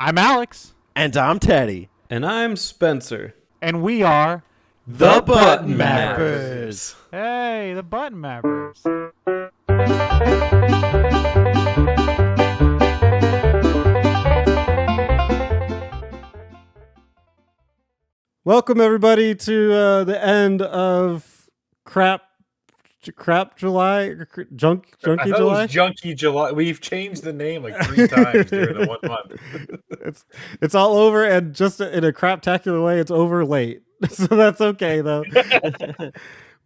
I'm Alex. And I'm Teddy. And I'm Spencer. And we are The Button Mappers. Hey, the Button Mappers. Welcome, everybody, to the end of Crap July? Junky I thought July? it was Junky July. We've changed the name like 3 times during the 1 month. It's all over, and just in a craptacular way, it's over late. So that's okay, though.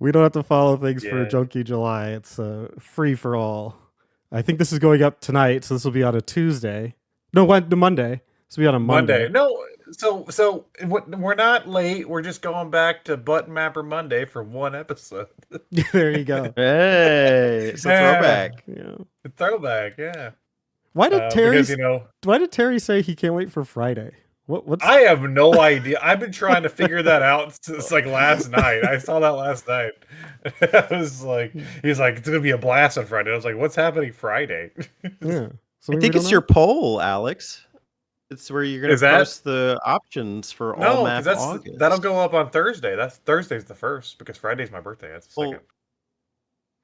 We don't have to follow things for Junky July. It's free for all. I think this is going up tonight, so this will be on a Tuesday. No, Monday. This will be on a Monday. No, so we're not late. We're just going back to Button Mapper Monday for 1 episode. There you go. Hey, it's a throwback. Yeah. A throwback, yeah. Why did Terry? Because, why did Terry say he can't wait for Friday? What's? I have no idea. I've been trying to figure that out since like last night. I saw that last night. I was like, he's like, it's gonna be a blast on Friday. I was like, what's happening Friday? Yeah. I think it's your poll, Alex. It's where you're going to post the options for all map August. That'll go up on Thursday. Thursday's the 1st because Friday's my birthday. That's the 2nd.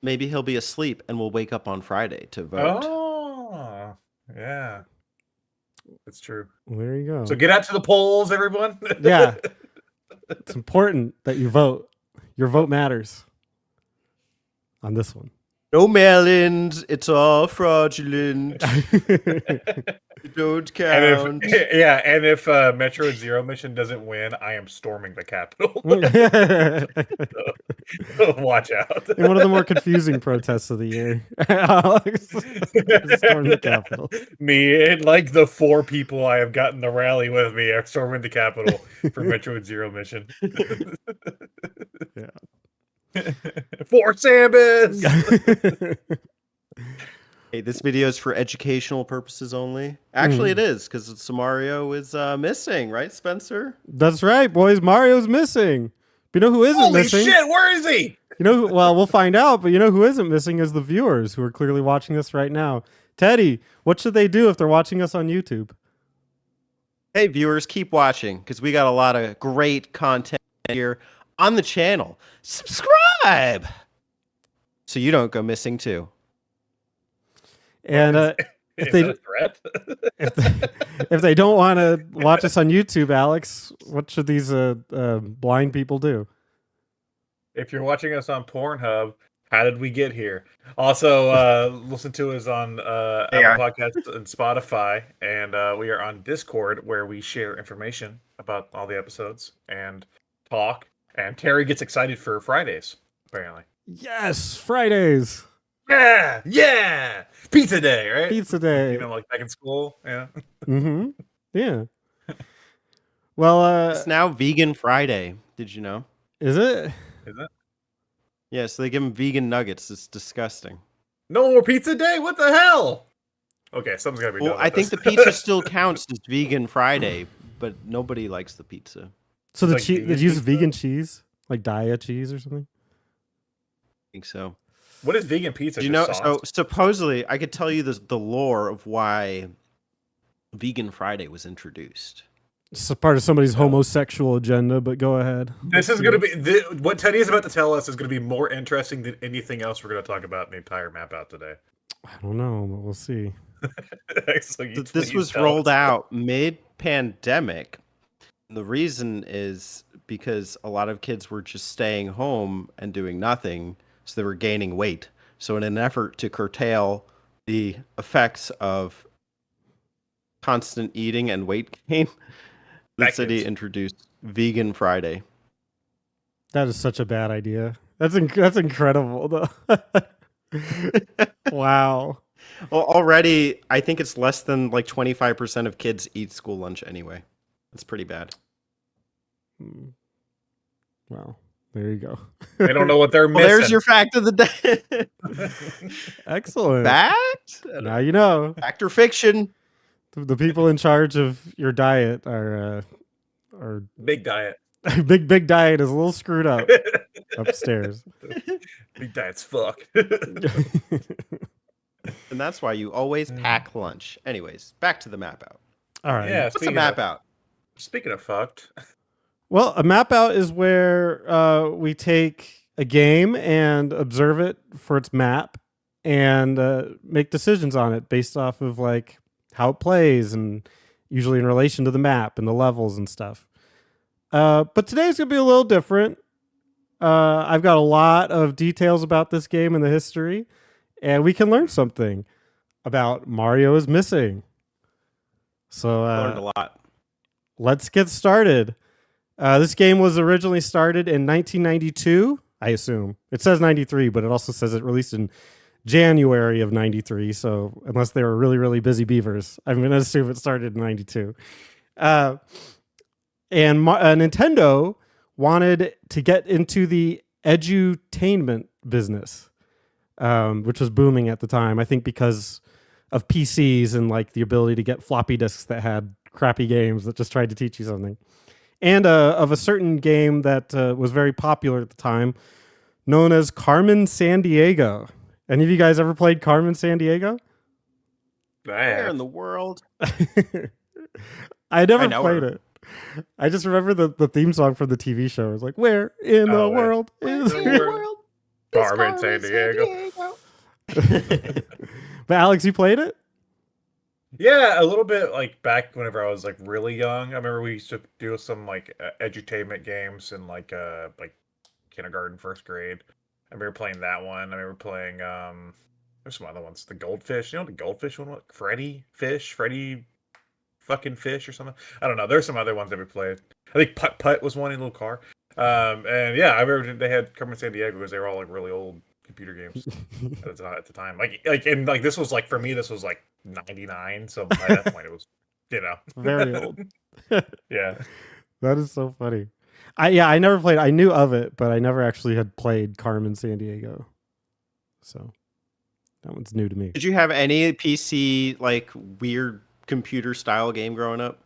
Maybe he'll be asleep and we'll wake up on Friday to vote. Oh, yeah. That's true. Well, there you go. So get out to the polls, everyone. Yeah. It's important that you vote. Your vote matters on this one. No mail-ins. It's all fraudulent. It don't count. And if Metro Zero Mission doesn't win, I am storming the Capitol. So, watch out. In one of the more confusing protests of the year, Alex stormed the Capitol. Me and like the 4 people I have gotten to rally with me are storming the Capitol for Metro Zero Mission. Yeah. For Samus! Hey, this video is for educational purposes only. Actually, it is, because Mario is missing, right, Spencer? That's right, boys. Mario's missing. But you know who isn't missing? Holy shit, where is he? You know, well, we'll find out, but you know who isn't missing is the viewers who are clearly watching this right now. Teddy, what should they do if they're watching us on YouTube? Hey, viewers, keep watching, because we got a lot of great content here on the channel. Subscribe! So you don't go missing, too. And if they don't want to watch us on YouTube, Alex, what should these blind people do? If you're watching us on Pornhub, how did we get here? Also, listen to us on Apple Podcasts and Spotify, and we are on Discord where we share information about all the episodes and talk. And Terry gets excited for Fridays, apparently. Yes, Fridays. Yeah, pizza day, right? Pizza day. You know, like back in school, yeah. Mm-hmm. Yeah. Well, it's now Vegan Friday. Did you know? Is it? Is it? Yeah, so they give them vegan nuggets. It's disgusting. No more pizza day? What the hell? Okay, something's gotta be done. Well, I think the pizza still counts as Vegan Friday, but nobody likes the pizza. So they use vegan cheese, like diet cheese or something. I think so. What is vegan pizza? You know, so supposedly I could tell you the lore of why Vegan Friday was introduced. It's a part of somebody's homosexual agenda, but go ahead. This is going to be what Teddy is about to tell us is going to be more interesting than anything else we're going to talk about in the entire map out today. I don't know, but we'll see. So this was rolled out mid-pandemic. The reason is because a lot of kids were just staying home and doing nothing. So they were gaining weight. So in an effort to curtail the effects of constant eating and weight gain, the city introduced Vegan Friday. That is such a bad idea. That's incredible, though. Wow. Well, already, I think it's less than like 25% of kids eat school lunch anyway. That's pretty bad. Wow. There you go. They don't know what they're missing. Well, there's your fact of the day. Excellent. Fact? Now you know. Fact or fiction? The people in charge of your diet are Big Diet. Big Diet is a little screwed up upstairs. Big Diet's fuck. And that's why you always pack lunch. Anyways, back to the map out. All right. Yeah. What's a map out? Speaking of fucked. Well, a map out is where we take a game and observe it for its map and make decisions on it based off of like how it plays and usually in relation to the map and the levels and stuff. But today's gonna be a little different. I've got a lot of details about this game and the history, and we can learn something about Mario is Missing. So Learned a lot. let's get started. This game was originally started in 1992, I assume. It says 93, but it also says it released in January of 93. So unless they were really, really busy beavers, I'm going to assume it started in 92. And Nintendo wanted to get into the edutainment business, which was booming at the time. I think because of PCs and like the ability to get floppy disks that had crappy games that just tried to teach you something. And of a certain game that was very popular at the time, known as Carmen Sandiego. Any of you guys ever played Carmen Sandiego? Where in the world? I never played it. I just remember the theme song from the TV show. It was like, "Where in the world is Carmen Sandiego?" But Alex, you played it? Yeah, a little bit like back whenever I was like really young. I remember we used to do some like edutainment games in like kindergarten, first grade. I remember playing that one. I remember playing there's some other ones. The goldfish, you know the goldfish one? What? Freddy fucking fish or something. I don't know. There's some other ones that we played. I think Putt Putt was one in a little car. And yeah, I remember they had Carmen Sandiego because they were all like really old computer games at the time. Like this was like for me, this was like 99. So by that point, it was Very old. Yeah, that is so funny. I never played. I knew of it, but I never actually had played Carmen Sandiego. So that one's new to me. Did you have any PC like weird computer style game growing up?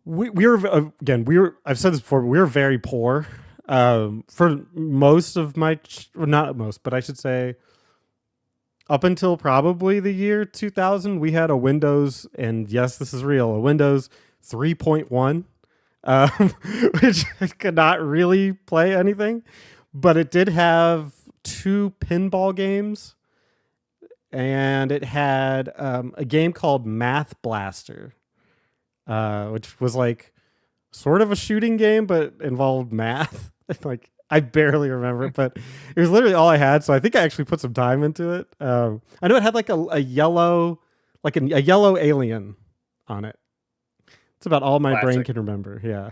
We were I've said this before, but we were very poor. For most of my, not most, but I should say up until probably the year 2000, we had a Windows, and yes, this is real, a Windows 3.1, which could not really play anything, but it did have 2 pinball games, and it had a game called Math Blaster, which was like sort of a shooting game, but involved math. Like I barely remember it, but it was literally all I had. So I think I actually put some time into it. I know it had like a yellow, like a yellow alien on it. It's about all my brain can remember. Yeah.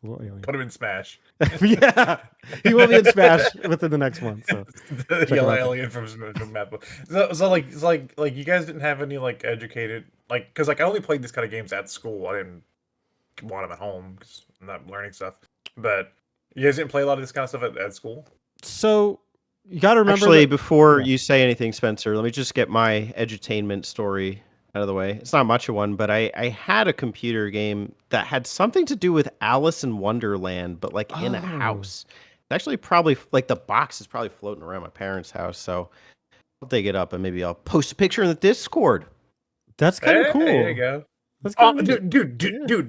Put him in Smash. Yeah, he will be in Smash within the next one. So the yellow alien from Mapper. So like you guys didn't have any like educated because like I only played this kind of games at school. I didn't want them at home because I'm not learning stuff. But you guys didn't play a lot of this kind of stuff at school. So you got to remember. Actually, before you say anything, Spencer, let me just get my edutainment story out of the way. It's not much of one, but I had a computer game that had something to do with Alice in Wonderland, but like in a house. It's actually probably like the box is probably floating around my parents' house. So I'll dig it up and maybe I'll post a picture in the Discord. That's kind of cool. There you go. That's dude,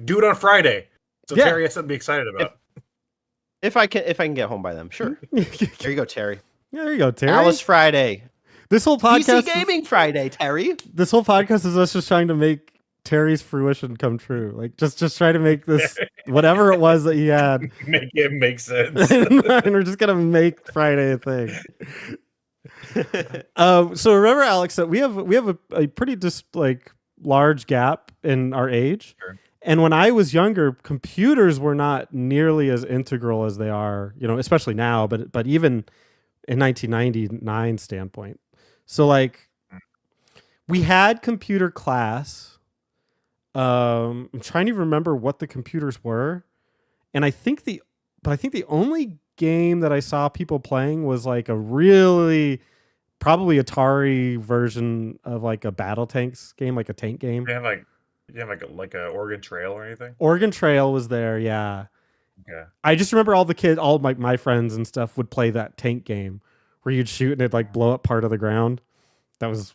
do it on Friday. So Terry has something to be excited about. If I can get home by them, sure. There you go, Terry. Yeah, there you go, Terry. Alice Friday. This whole podcast PC Gaming Friday, Terry. This whole podcast is us just trying to make Terry's fruition come true. Like just try to make this whatever it was that he had make it make sense. And we're just gonna make Friday a thing. So remember, Alex, that we have a pretty large gap in our age. Sure. And when I was younger, computers were not nearly as integral as they are, especially now, but even in 1999 standpoint. So like we had computer class. I'm trying to remember what the computers were. And I think the only game that I saw people playing was like a really probably Atari version of like a battle tanks game, like a tank game. You have like a Oregon Trail or anything? Oregon Trail was there, yeah. Okay. I just remember all the kids, all my friends and stuff would play that tank game where you'd shoot and it'd like blow up part of the ground. That was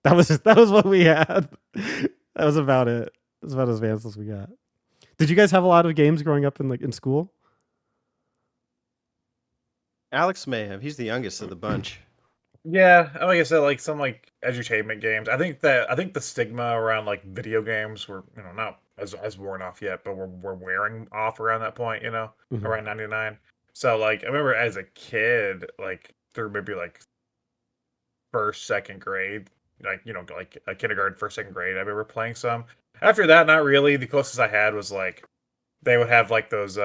what we had. That was about it. That's about as advanced as we got. Did you guys have a lot of games growing up in school? Alex may have. He's the youngest of the bunch. Yeah, like I said, like some like edutainment games. I think the stigma around like video games were not as worn off yet, but we're wearing off around that point. Around 99. So like I remember as a kid, like through maybe like first, second grade, like like a kindergarten, first, second grade. I remember playing some. After that, not really. The closest I had was like they would have like those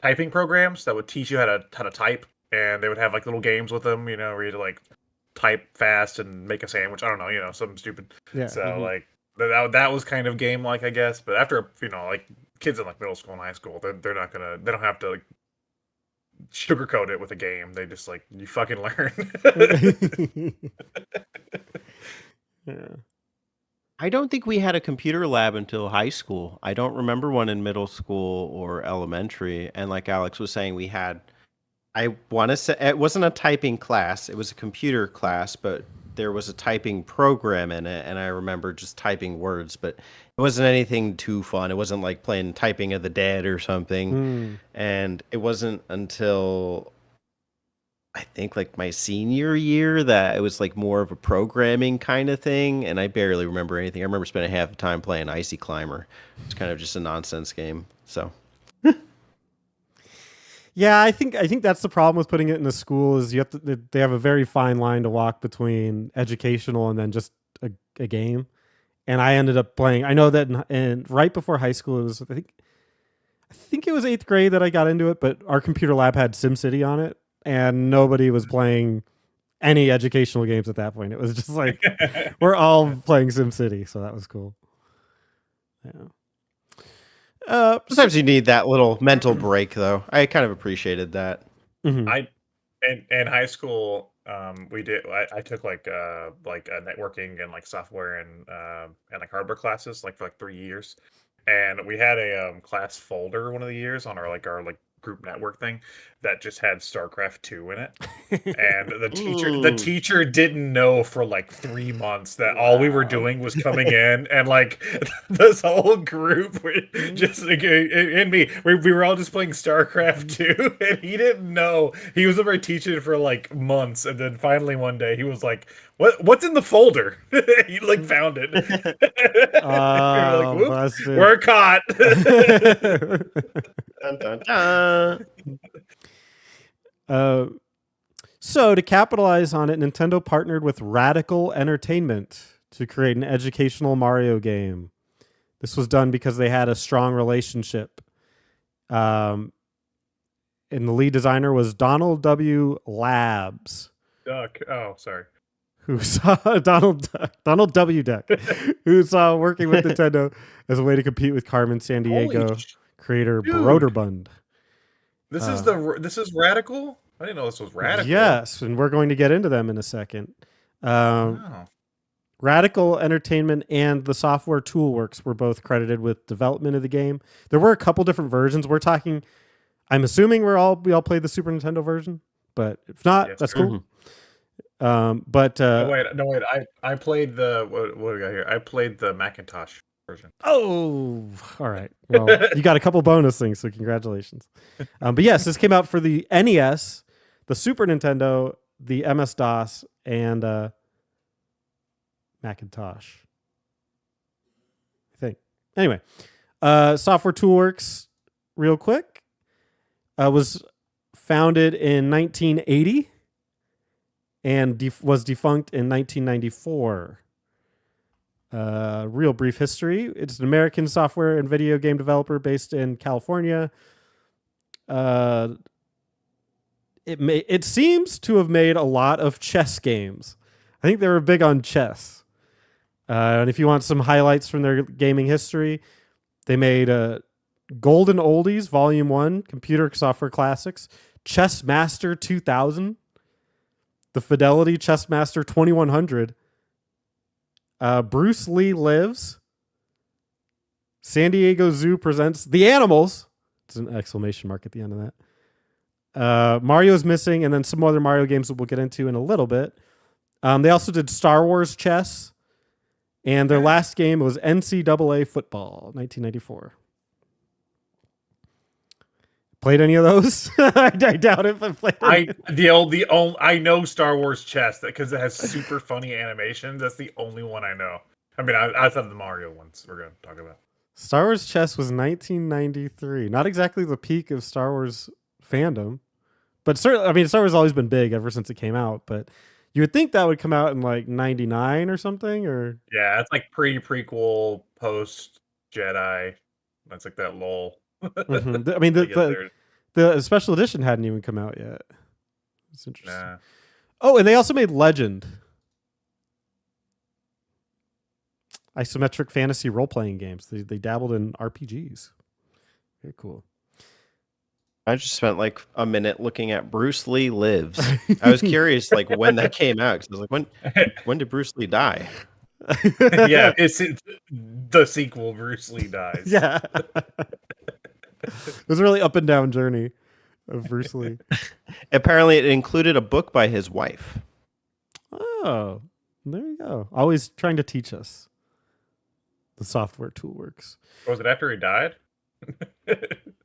typing programs that would teach you how to type, and they would have like little games with them, where you had to like type fast and make a sandwich. I don't know, something stupid. Yeah. So like that was kind of game like, I guess. But after like kids in like middle school and high school, they're not gonna, they don't have to like sugarcoat it with a game. They just like, you fucking learn. Yeah. I don't think we had a computer lab until high school. I don't remember one in middle school or elementary. And like Alex was saying, I want to say it wasn't a typing class. It was a computer class, but there was a typing program in it. And I remember just typing words, but it wasn't anything too fun. It wasn't like playing Typing of the Dead or something. And it wasn't until I think like my senior year that it was like more of a programming kind of thing, and I barely remember anything. I remember spending half the time playing Icy Climber. It's kind of just a nonsense game. So yeah, I think that's the problem with putting it in a school is they have a very fine line to walk between educational and then just a game. And I ended up playing. I know that and right before high school, it was I think it was 8th grade that I got into it, but our computer lab had SimCity on it. And nobody was playing any educational games at that point. It was just like we're all playing SimCity, so that was cool. Yeah. Sometimes you need that little mental break, though. I kind of appreciated that. Mm-hmm. In high school, we did. I took like networking and like software and like hardware classes like for like 3 years, and we had a class folder one of the years on our group network thing that just had StarCraft 2 in it. And the teacher didn't know for like 3 months that all we were doing was coming in and like this whole group just like, and me, we were all just playing StarCraft 2, and he didn't know. He was over teaching for like months, and then finally one day he was like, what's in the folder? He like found it. We were like, we're caught. Dun, dun, dun. So to capitalize on it, Nintendo partnered with Radical Entertainment to create an educational Mario game. This was done because they had a strong relationship. And the lead designer was Donald W. Labs. Duck. Oh, sorry. Who saw Donald W. Duck, who saw working with Nintendo as a way to compete with Carmen Sandiego creator Broderbund. This is Radical? I didn't know this was Radical. Yes, and we're going to get into them in a second. Radical Entertainment and the Software Toolworks were both credited with development of the game. There were a couple different versions. I'm assuming we all played the Super Nintendo version, but if not, yes, that's cool. No, wait. I played the what do we got here? I played the Macintosh version. Oh, all right. Well, you got a couple bonus things, so congratulations. But yes, this came out for the NES, the Super Nintendo, the MS-DOS, and Macintosh, I think. Anyway, Software Toolworks, real quick, was founded in 1980 and was defunct in 1994. Real brief history. It's an American software and video game developer based in California. It seems to have made a lot of chess games. I think they were big on chess. And if you want some highlights from their gaming history, they made Golden Oldies Volume 1, Computer Software Classics, Chess Master 2000, the Fidelity Chess Master 2100, Bruce Lee Lives, San Diego Zoo presents The Animals. It's an exclamation mark at the end of that. Mario's Missing, and then some other Mario games that we'll get into in a little bit. They also did Star Wars Chess And their last game was NCAA football, 1994. Played any of those? I doubt if I played. I know Star Wars Chess because it has super funny animations. That's the only one I know. I mean, outside of the Mario ones we're going to talk about. Star Wars Chess was 1993. Not exactly the peak of Star Wars fandom, but certainly, I mean, Star Wars has always been big ever since it came out. But you would think that would come out in like 99 or something, or yeah, it's like prequel, post Jedi. That's like that lull. Mm-hmm. I mean, the special edition hadn't even come out yet. It's interesting. Nah. Oh, and they also made Legend, isometric fantasy role playing games. They dabbled in RPGs. Very cool. I just spent like a minute looking at Bruce Lee Lives. I was curious, like when that came out, because I was like, when did Bruce Lee die? Yeah, it's the sequel. Bruce Lee dies. Yeah. It was a really up and down journey of Bruce Lee. Apparently, it included a book by his wife. Oh, there you go. Always trying to teach us the software tool works. Was it after he died?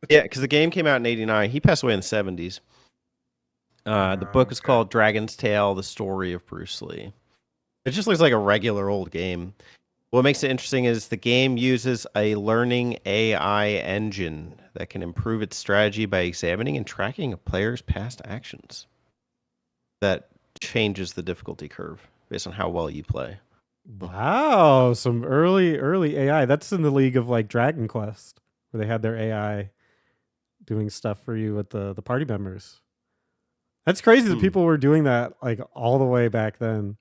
Yeah, because the game came out in '89. He passed away in the '70s. The book is called Dragon's Tale: The Story of Bruce Lee. It just looks like a regular old game. What makes it interesting is the game uses a learning AI engine that can improve its strategy by examining and tracking a player's past actions. That changes the difficulty curve based on how well you play. Wow, some early AI. That's in the league of like Dragon Quest, where they had their AI doing stuff for you with the party members. That's crazy that people were doing that like all the way back then.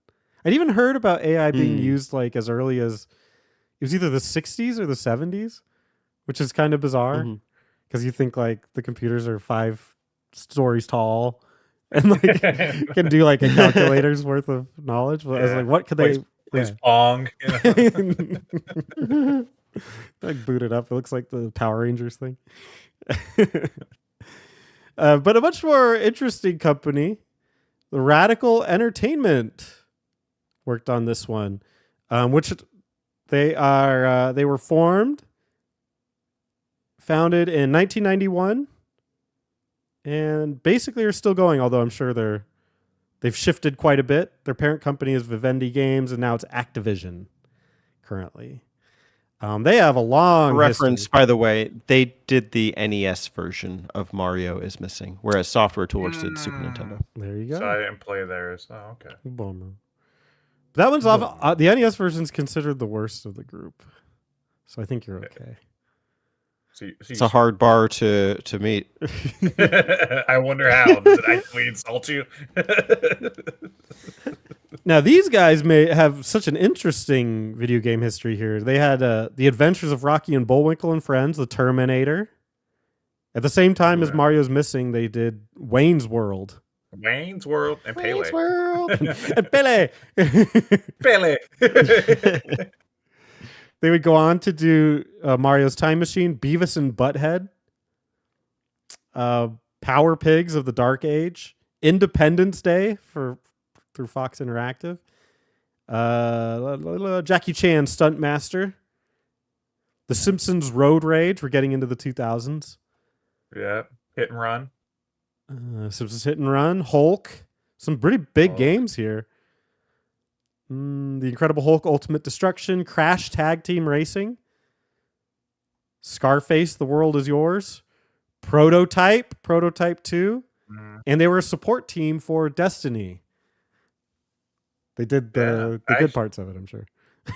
I'd even heard about AI being used like as early as it was either the 60s or the 70s, which is kind of bizarre because you think like the computers are 5 stories tall and like can do like a calculator's worth of knowledge. But I was like, what could they? Plays Pong. Like boot it up. It looks like the Power Rangers thing. But a much more interesting company, the Radical Entertainment, worked on this one, which they were founded in 1991, and basically are still going. Although I'm sure they've shifted quite a bit. Their parent company is Vivendi Games, and now it's Activision. Currently, they have a long reference. history. By the way, they did the NES version of Mario is Missing, whereas Software Toolworks did Super Nintendo. There you go. So I didn't play theirs. Oh, okay. Bummer. That one's off. The NES version is considered the worst of the group, so I think you're okay. It's a hard bar to meet. I wonder how. Does it actually insult you? Now, these guys may have such an interesting video game history here. They had The Adventures of Rocky and Bullwinkle and Friends, The Terminator. At the same time as Mario's Missing, they did Wayne's World. Wayne's World and Pele. Wayne's World and Pele. Pele. They would go on to do Mario's Time Machine, Beavis and Butthead, Power Pigs of the Dark Age, Independence Day through Fox Interactive, Jackie Chan Stuntmaster, The Simpsons Road Rage. We're getting into the 2000s. Yeah, Hit and Run. Simpsons Hit and Run, Hulk. Some pretty big games here. The Incredible Hulk Ultimate Destruction, Crash Tag Team Racing, Scarface The World Is Yours, Prototype 2, and they were a support team for Destiny. They did the good parts of it, I'm sure.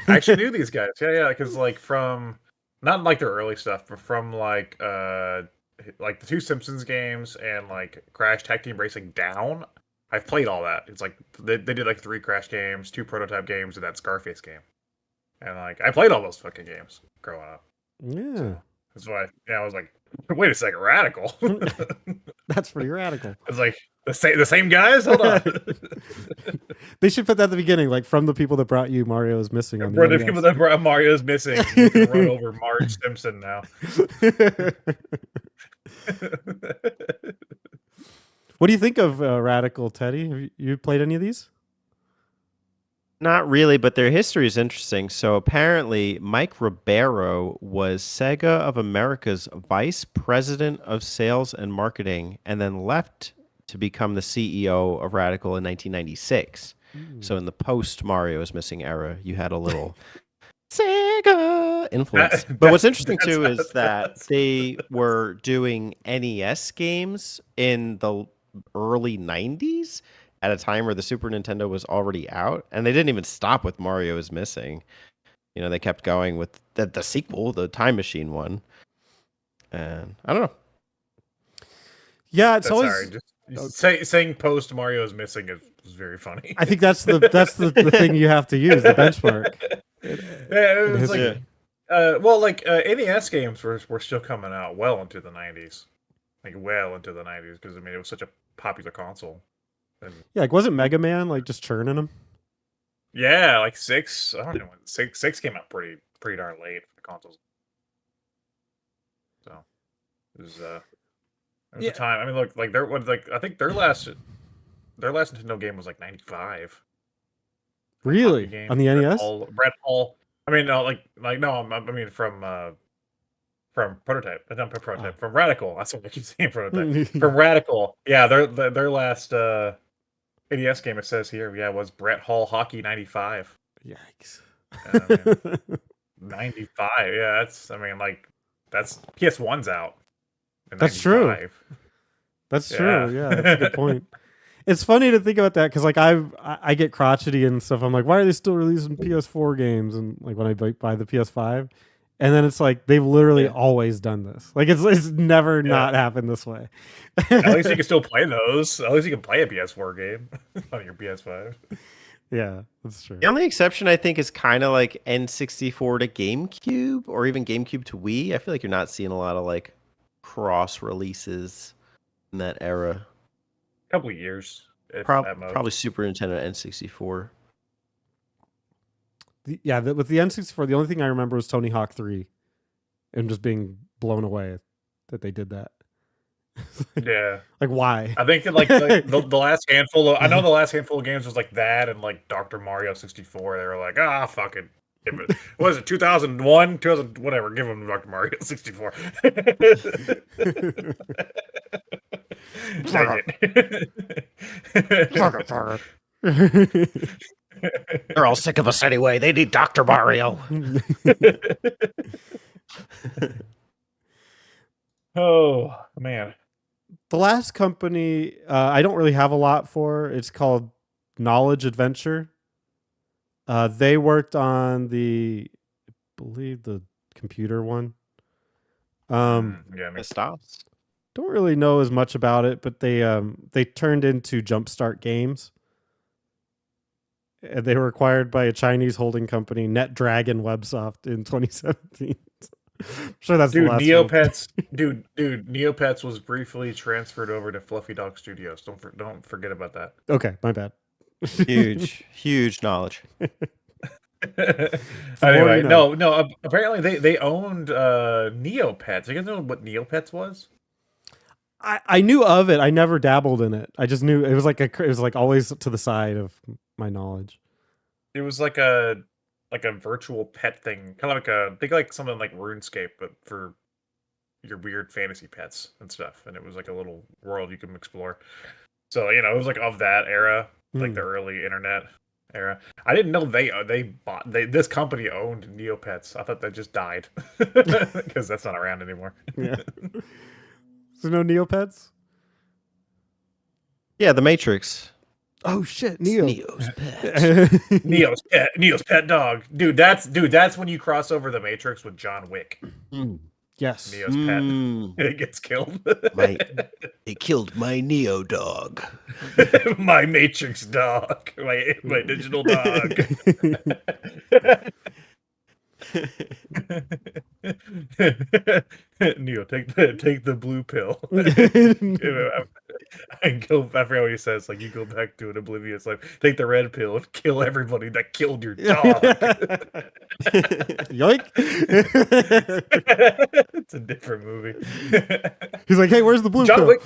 I actually knew these guys. Yeah, because like from not like their early stuff, but from like the 2 Simpsons games and like Crash Tag Team Racing down. I've played all that. It's like they did like 3 Crash games, 2 Prototype games, and that Scarface game. And like I played all those fucking games growing up. Yeah. So that's why I was like, wait a second, Radical. That's pretty radical. It's like the same guys? Hold on. They should put that at the beginning, like from the people that brought you Mario is Missing. On the people that brought Mario is Missing. You can run over Marge Simpson now. What do you think of Radical, Teddy? Have you played any of these? Not really, but their history is interesting. So apparently, Mike Ribeiro was Sega of America's vice president of sales and marketing, and then left to become the CEO of Radical in 1996. So in the post Mario is Missing era, you had a little Sega influence. But what's interesting too is that they were doing NES games in the early 90s at a time where the Super Nintendo was already out, and they didn't even stop with Mario is Missing. You know, they kept going with the sequel, the Time Machine one. And I don't know. Yeah, it's always saying post Mario is Missing is very funny. I think that's the thing you have to use, the benchmark. It was like NES games were still coming out well into the 90s. Like well into the 90s, because I mean it was such a popular console. And, yeah, like wasn't Mega Man like just churning them? Yeah, like 6. I don't know when 6 came out pretty darn late for the consoles. So it was a time. I mean, look, like I think their last Nintendo game was like 95. Really? On the NES? Brett Hall. I mean, no, no. I mean from Prototype, not Prototype, from Radical. That's what I keep saying, Prototype. From Radical, yeah, their last NES game, it says here, was Brett Hall Hockey 95. Yikes. 95, yeah, that's PS1's out. That's true. That's true, yeah, that's a good point. It's funny to think about that, because like I get crotchety and stuff. I'm like, why are they still releasing PS4 games? And like when I buy the PS5, and then it's like they've literally always done this. Like it's never not happened this way. At least you can still play those. At least you can play a PS4 game on your PS5. Yeah, that's true. The only exception I think is kind of like N64 to GameCube, or even GameCube to Wii. I feel like you're not seeing a lot of like cross releases in that era. Couple of years. Probably Super Nintendo and N64. With the N64, the only thing I remember was Tony Hawk 3 and just being blown away that they did that. Yeah. Like, why? I think that the last handful of the last handful of games was like that and like Dr. Mario 64. They were like, fuck it. What was it, 2001? 2000, whatever. Give them Dr. Mario 64. They're all sick of us anyway. They need Dr. Mario. Oh, man. The last company I don't really have a lot for. It's called Knowledge Adventure. They worked on I believe the computer one. Stops. Don't really know as much about it, but they turned into Jumpstart Games. And they were acquired by a Chinese holding company, NetDragon Websoft, in 2017. I'm sure that's the last Neopets. Dude, Neopets was briefly transferred over to Fluffy Dog Studios. Don't forget about that. Okay, my bad. Huge knowledge. Anyway, no. Apparently, they owned Neopets. You guys know what Neopets was? I knew of it. I never dabbled in it. I just knew it was like always to the side of my knowledge. It was like a virtual pet thing, kind of like something like RuneScape, but for your weird fantasy pets and stuff. And it was like a little world you can explore. So it was like of that era, like the early internet era. I didn't know this company owned Neopets. I thought that just died because that's not around anymore. Yeah. So no Neopets? Yeah, The Matrix. Oh shit, Neo. Neo's pet. Neo's pet dog. Dude, that's when you cross over the Matrix with John Wick. Yes. Neo's pet. It gets killed. They killed my Neo dog. My Matrix dog. My digital dog. Neo, take the blue pill. I forgot what he says. Like, you go back to an oblivious life. Take the red pill and kill everybody that killed your dog. Yoink! It's a different movie. He's like, "Hey, where's the blue pill?"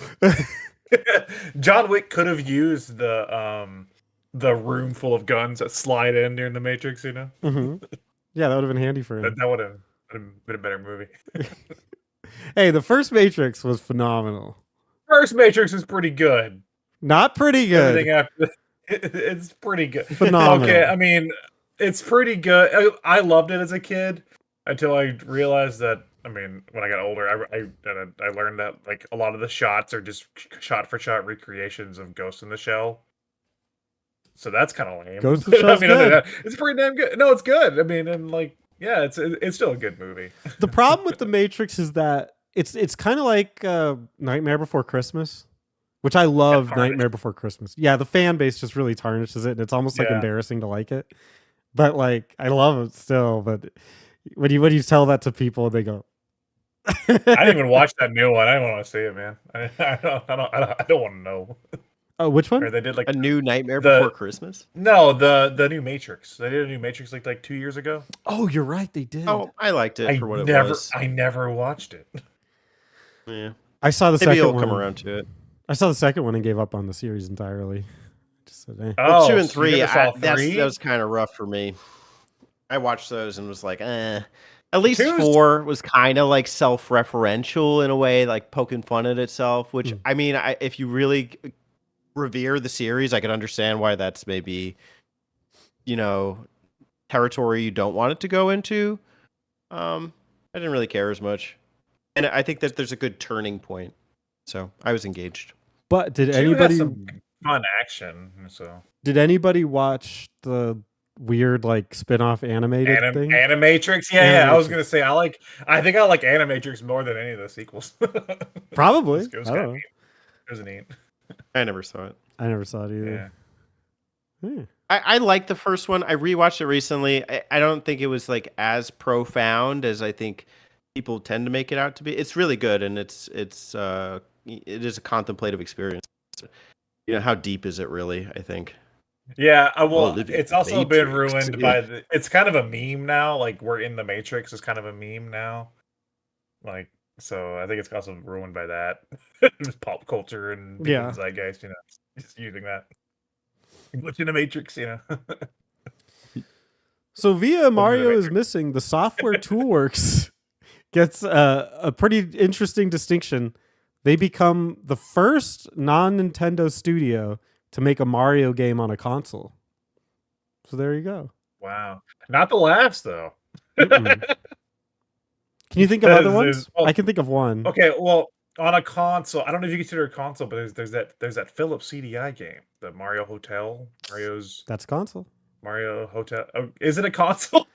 John Wick could have used the the room full of guns that slide in during the Matrix. You know. Mm-hmm. Yeah, that would have been handy for him. That would have been a better movie. Hey, the first Matrix was phenomenal. First Matrix is pretty good. Not pretty good. Everything after it's pretty good. Phenomenal. Okay, I mean, it's pretty good. I loved it as a kid until I realized that. I mean, when I got older, I learned that like a lot of the shots are just shot for shot recreations of Ghost in the Shell. So that's kind of lame. Ghost in the Shell's good. It's pretty damn good. No, it's good. I mean, and like, yeah, it's still a good movie. The problem with the Matrix is that it's kind of like Nightmare Before Christmas, which I love. Nightmare Before Christmas. Yeah, the fan base just really tarnishes it, and it's almost like embarrassing to like it. But like, I love it still. But when you tell that to people, they go. I didn't even watch that new one. I don't want to see it, man. I don't want to know. Oh, which one? Or they did like a new Nightmare Before Christmas. No, the new Matrix. They did a new Matrix like 2 years ago. Oh, you're right. They did. Oh, I liked it for what it was. I never watched it. Yeah, I saw the maybe second you'll one. come around to it. I saw the second one and gave up on the series entirely. Just said, eh. Well, 2 and 3, that was kind of rough for me. I watched those and was like, eh. At least 4 was kind of like self-referential in a way, like poking fun at itself. Which I mean, if you really revere the series, I can understand why that's maybe, territory you don't want it to go into. I didn't really care as much, and I think that there's a good turning point, so I was engaged. But did anybody some fun action? So did anybody watch the weird like spin-off animated thing? Animatrix? Yeah. I was gonna say I think I like Animatrix more than any of the sequels. Probably. It was kind of neat. It was neat. I never saw it. I never saw it either. Yeah. I liked the first one. I rewatched it recently. I don't think it was like as profound as I think people tend to make it out to be. It's really good, and it is a contemplative experience. How deep is it really? I think. Yeah, well, it's also been ruined by it's kind of a meme now. Like, we're in the Matrix is kind of a meme now. Like, so I think it's also ruined by that. Just pop culture and zeitgeist, just using that. Glitch in the Matrix, So via Mario is missing, the software Toolworks gets a pretty interesting distinction. They become the first non-Nintendo studio to make a Mario game on a console. So there you go. Wow. Not the last, though. Can you think of other ones? I can think of one. Okay, well, on a console, I don't know if you consider a console, but there's that Philips CDI game, the Mario Hotel. That's console. Mario Hotel. Oh, is it a console?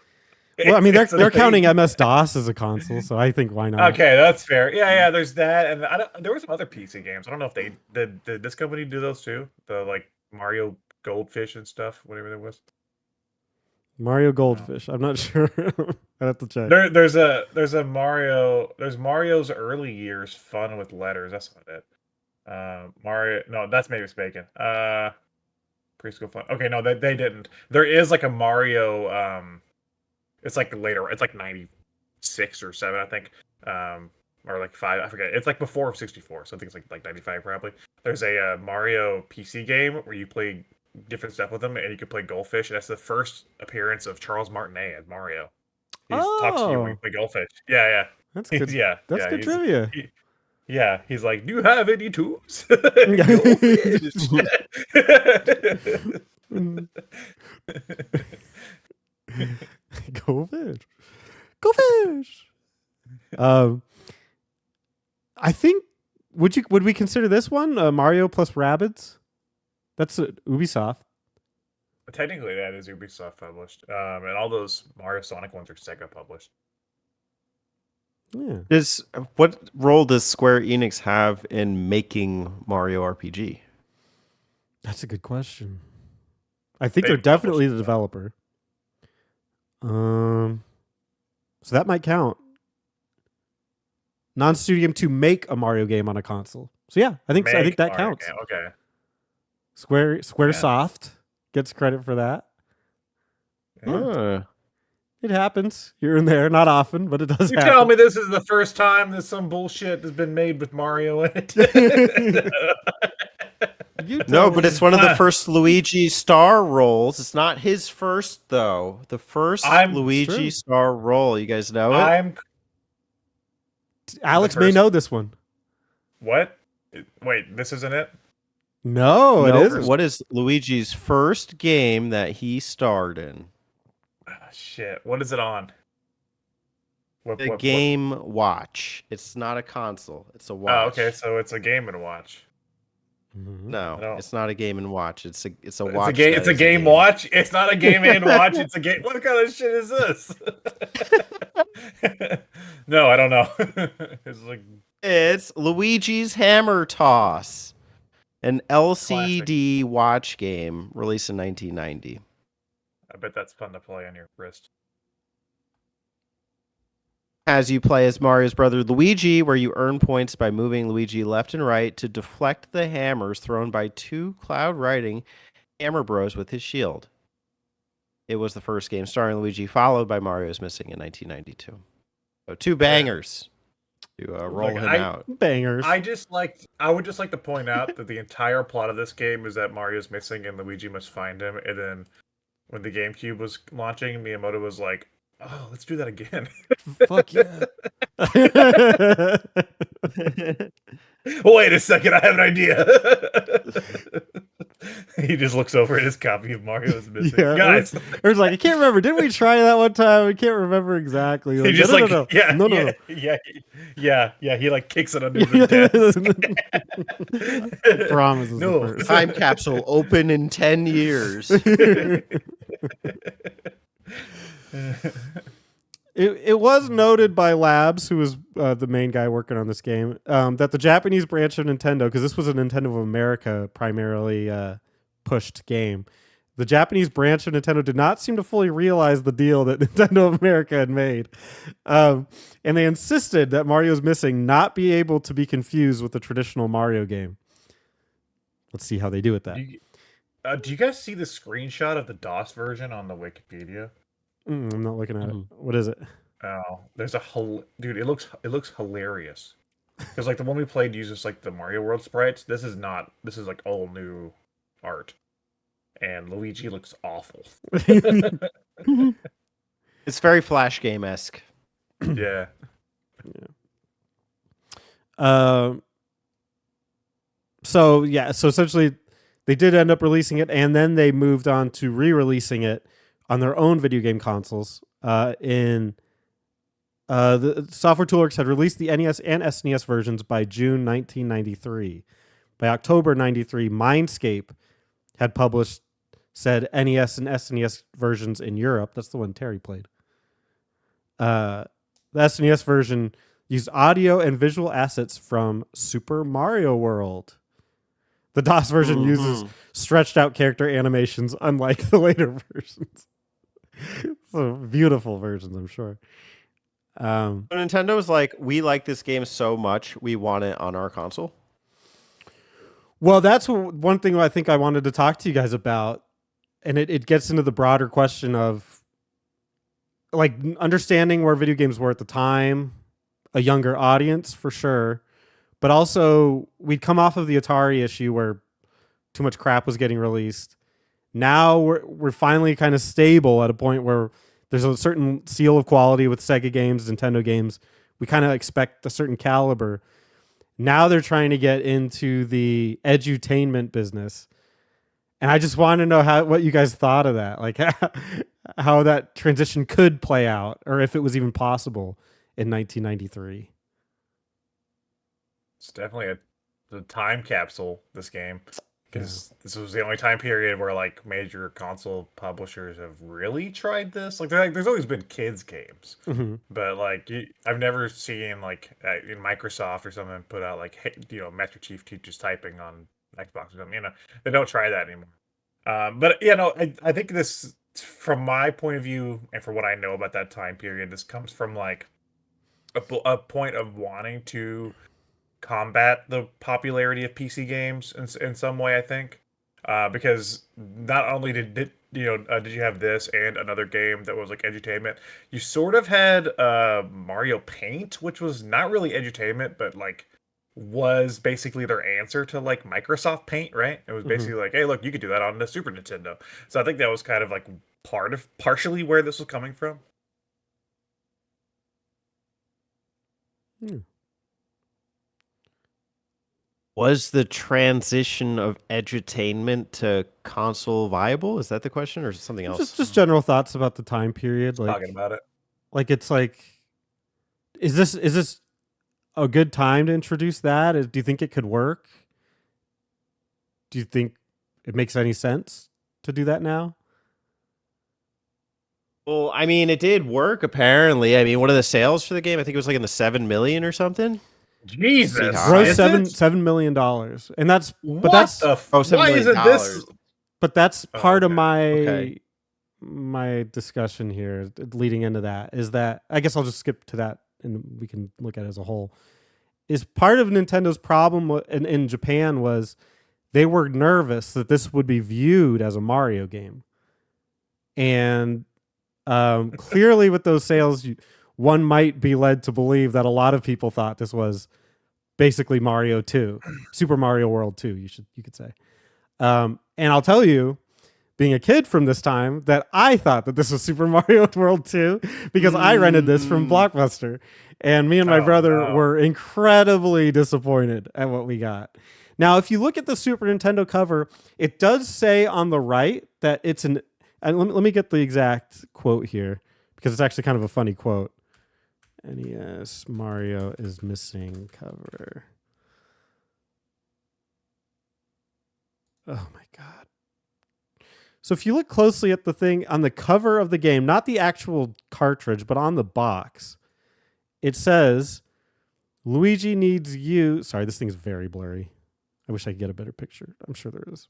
Well, I mean, they're counting MS-DOS as a console, so I think why not? Okay, that's fair. Yeah, there's that, and there were some other PC games. I don't know if did this company do those too. The like Mario Goldfish and stuff, whatever that was. Mario Goldfish. I'm not sure. I have to check. There's Mario. There's Mario's early years fun with letters. That's not it. Mario. No, that's maybe mistaken. Preschool fun. Okay, no, they didn't. There is like a Mario. It's like later. It's like 96 or 7, I think. Or like 5. I forget. It's like before 64. So I think it's like 95 probably. There's a Mario PC game where you play different stuff with them, and you can play Goldfish. And that's the first appearance of Charles Martinet as Mario. He talks to you when you play Goldfish. Yeah. That's good. That's good trivia. He's like, "Do you have any tools?" Goldfish. Goldfish. I think would we consider this one Mario plus Rabbids? That's Ubisoft. Technically, that is Ubisoft published, and all those Mario Sonic ones are Sega published. Yeah. What role does Square Enix have in making Mario RPG? That's a good question. I think they're definitely the developer. So that might count. Non-studio to make a Mario game on a console. So yeah, I think that counts. Game. Okay. Squaresoft gets credit for that. Yeah. It happens here and there, not often, but it does. You happen. tell me this is the first time that some bullshit has been made with Mario in it. No, but it's one of the first Luigi star roles. It's not his first though. The first Luigi star role. You guys know it? Alex may know this one. What? Wait, this isn't it? No, it isn't. What is Luigi's first game that he starred in? Oh, shit. What is it on? The Game Watch. It's not a console. It's a watch. Oh, okay. So it's a Game and Watch. No, it's not a Game and Watch. It's a watch. It's a game watch. It's not a game and watch. It's a game. What kind of shit is this? No, I don't know. It's Luigi's Hammer Toss, an LCD watch game released in 1990. I bet that's fun to play on your wrist. As you play as Mario's brother Luigi, where you earn points by moving Luigi left and right to deflect the hammers thrown by two cloud-riding Hammer Bros with his shield. It was the first game starring Luigi, followed by Mario's Missing in 1992. So 2 bangers to roll him out. Bangers. I would just like to point out that the entire plot of this game is that Mario's missing and Luigi must find him. And then when the GameCube was launching, Miyamoto was like, "Oh, let's do that again." Fuck yeah. Wait a second, I have an idea. He just looks over at his copy of Mario's Missing. Yeah, Guys, it was like, I can't remember. Didn't we try that one time? I can't remember exactly. he Like, just no. He like kicks it under the desk. Promises. No, time capsule open in 10 years. It was noted by Labs, who was the main guy working on this game, that the Japanese branch of Nintendo, because this was a Nintendo of America primarily pushed game, the Japanese branch of Nintendo did not seem to fully realize the deal that Nintendo of America had made. And they insisted that Mario's Missing not be able to be confused with the traditional Mario game. Let's see how they do with that. Do you guys see the screenshot of the DOS version on the Wikipedia? I'm not looking at it. What is it? Oh, there's dude. It looks hilarious. Because like the one we played uses like the Mario World sprites. This is not. This is like all new art, and Luigi looks awful. It's very Flash game-esque. Yeah. So essentially, they did end up releasing it, and then they moved on to re-releasing it on their own video game consoles. The Software Toolworks had released the NES and SNES versions by June 1993. By October 93, Mindscape had published said NES and SNES versions in Europe. That's the one Terry played. The SNES version used audio and visual assets from Super Mario World. The DOS version uses stretched out character animations, unlike the later versions. So beautiful versions, I'm sure. So Nintendo was like, we like this game so much, we want it on our console. Well, that's one thing I think I wanted to talk to you guys about. And it gets into the broader question of like understanding where video games were at the time, a younger audience for sure. But also we'd come off of the Atari issue where too much crap was getting released. Now we're finally kind of stable at a point where there's a certain seal of quality with Sega games, Nintendo games. We kind of expect a certain caliber. Now they're trying to get into the edutainment business. And I just want to know what you guys thought of that, like how that transition could play out, or if it was even possible in 1993. It's definitely the time capsule, this game. Because this was the only time period where like major console publishers have really tried this. Like there's always been kids games, but like I've never seen like in Microsoft or something put out like, hey, Master Chief teaches typing on Xbox or something. They don't try that anymore. But I think this, from my point of view and for what I know about that time period, this comes from like a point of wanting to combat the popularity of PC games in some way, I think, because not only did you have this and another game that was like edutainment, you sort of had Mario Paint, which was not really edutainment, but like was basically their answer to like Microsoft Paint, right? It was basically like, hey, look, you could do that on the Super Nintendo. So I think that was kind of like partially where this was coming from. Was the transition of edutainment to console viable? Is that the question, or is it something else? Just general thoughts about the time period. Like, Talking about it. Like, it's like, is this a good time to introduce that? Do you think it could work? Do you think it makes any sense to do that now? Well, I mean, it did work apparently. I mean, what are the sales for the game? I think it was like in the 7 million or something. Jesus, gross $7 million, and that's why isn't this? But that's part of my my discussion here, leading into that, is that I guess I'll just skip to that and we can look at it as a whole. Is part of Nintendo's problem in Japan was they were nervous that this would be viewed as a Mario game, and clearly with those sales, one might be led to believe that a lot of people thought this was basically Mario 2, Super Mario World 2, you could say. And I'll tell you, being a kid from this time, that I thought that this was Super Mario World 2 because I rented this from Blockbuster. And me and my brother were incredibly disappointed at what we got. Now, if you look at the Super Nintendo cover, it does say on the right that it's an... And let me get the exact quote here, because it's actually kind of a funny quote. NES Mario is missing cover. Oh my God. So if you look closely at the thing on the cover of the game, not the actual cartridge, but on the box, it says, Luigi needs you. Sorry, this thing is very blurry. I wish I could get a better picture. I'm sure there is.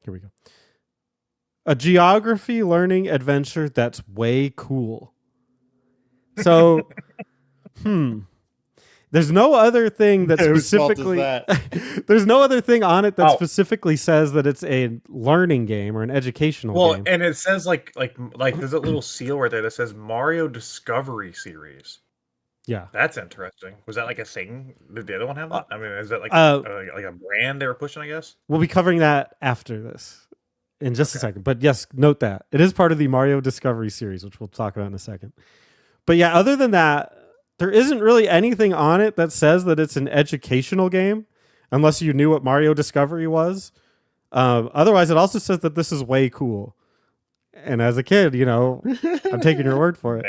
Here we go. A geography learning adventure that's way cool. So, there's no other thing that specifically... there's no other thing on it that specifically says that it's a learning game or an educational game. Well, and it says like there's a little seal right there that says Mario Discovery Series. Yeah. That's interesting. Was that like a thing? Did the other one have that? I mean, is that like a brand they were pushing, I guess? We'll be covering that after this in just a second. But yes, note that. It is part of the Mario Discovery Series, which we'll talk about in a second. But yeah, other than that, there isn't really anything on it that says that it's an educational game, unless you knew what Mario Discovery was. Otherwise, it also says that this is way cool. And as a kid, you know, I'm taking your word for it.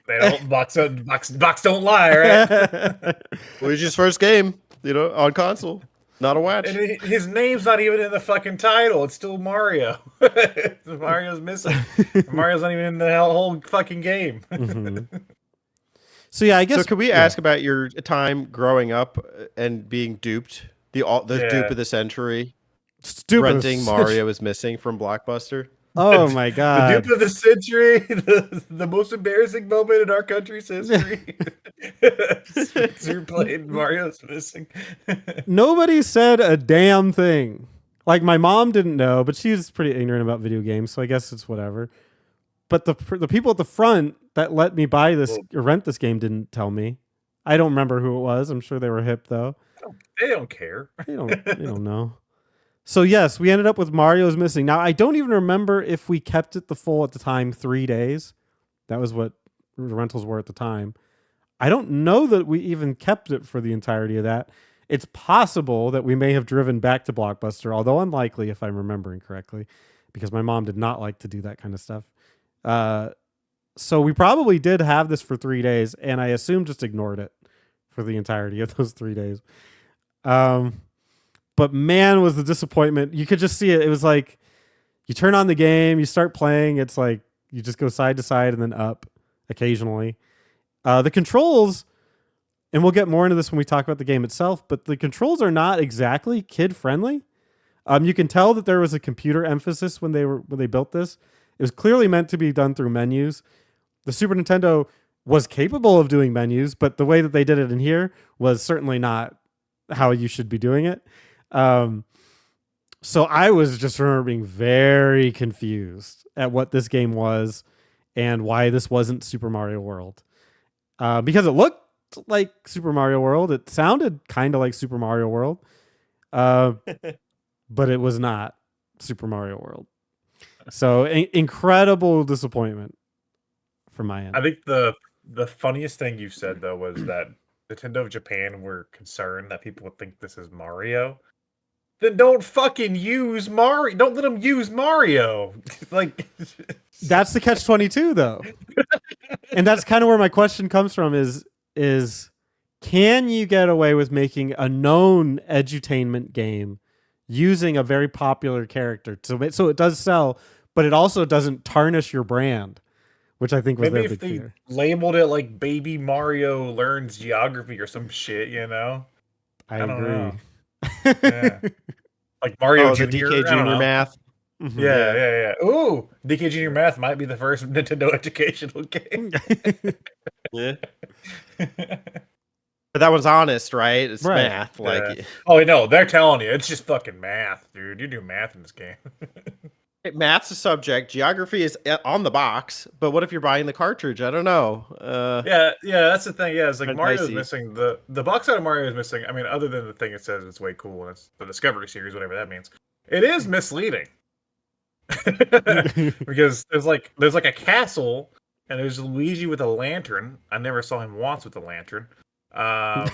They don't box don't lie, right? Luigi's first game, you know, on console. Not a watch. And his name's not even in the fucking title. It's still Mario. Mario's missing. Mario's not even in the whole fucking game. So yeah, I guess. So could we ask about your time growing up and being duped? The dupe of the century. Renting Mario is missing from Blockbuster. Oh my God. The dupe of the century, the most embarrassing moment in our country's history. You're playing Mario's missing. Nobody said a damn thing. Like, my mom didn't know, but she's pretty ignorant about video games, so I guess it's whatever. But the people at the front that let me buy this or rent this game didn't tell me. I don't remember who it was. I'm sure they were hip though. They don't care. They don't know. So yes, we ended up with Mario's Missing. Now, I don't even remember if we kept it the full at the time 3 days. That was what the rentals were at the time. I don't know that we even kept it for the entirety of that. It's possible that we may have driven back to Blockbuster, although unlikely if I'm remembering correctly, because my mom did not like to do that kind of stuff. So we probably did have this for 3 days, and I assume just ignored it for the entirety of those 3 days. But man, was the disappointment. You could just see it. It was like you turn on the game, you start playing. It's like you just go side to side and then up occasionally. The controls, and we'll get more into this when we talk about the game itself, but the controls are not exactly kid friendly. You can tell that there was a computer emphasis when they built this. It was clearly meant to be done through menus. The Super Nintendo was capable of doing menus, but the way that they did it in here was certainly not how you should be doing it. So I was just remember being very confused at what this game was and why this wasn't Super Mario World. Because it looked looked like Super Mario World. It sounded kind of like Super Mario World, but it was not Super Mario World. So incredible disappointment from my end. I think the funniest thing you said though was that Nintendo of Japan were concerned that people would think this is Mario. Then don't fucking use Mario. Don't let them use Mario. Like that's the catch-22 though. And that's kind of where my question comes from is can you get away with making a known edutainment game using a very popular character so it does sell, but it also doesn't tarnish your brand, which I think was maybe their if big they fear. labeled it like Baby Mario Learns Geography or some shit, you know? I don't agree. know. Yeah. Like Mario the Junior. DK Junior math. Mhm. Yeah. Ooh, DK Junior Math might be the first Nintendo educational game. Yeah. But that one's honest, right? It's Right. math. Like, Yeah. Oh, no, they're telling you it's just fucking math, dude. You do math in this game. math's a subject. Geography is on the box. But what if you're buying the cartridge? I don't know. Yeah, that's the thing. Yeah, it's like Kinda Mario's dicey. missing the box art of Mario is missing. I mean, other than the thing it says it's way cool and it's the Discovery series, whatever that means. It is misleading because there's like a castle and there's Luigi with a lantern. I never saw him once with a lantern. And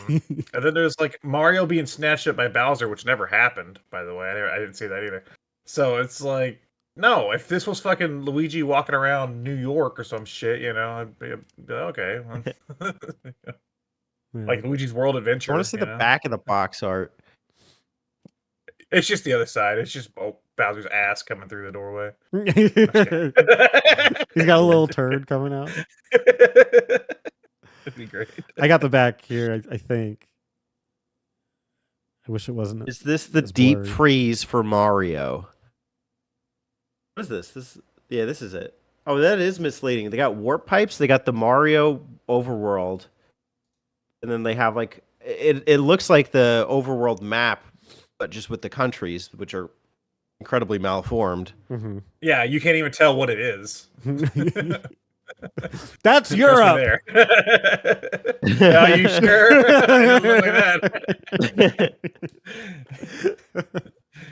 then there's like Mario being snatched up by Bowser, which never happened, by the way. I didn't see that either. So it's like, no, if this was fucking Luigi walking around New York or some shit, you know, I'd be okay. Like Luigi's World Adventure. I want to see the back of the box art. It's just the other side. It's just Bowser's ass coming through the doorway. He's got a little turd coming out. That'd be great. I got the back here, I think. I wish it wasn't. Is this the deep freeze for Mario? What is this? This is it. Oh, that is misleading. They got warp pipes. They got the Mario overworld. And then they have like it looks like the overworld map, but just with the countries, which are incredibly malformed. Mm-hmm. Yeah, you can't even tell what it is. That's Europe. Are you sure? Look like that.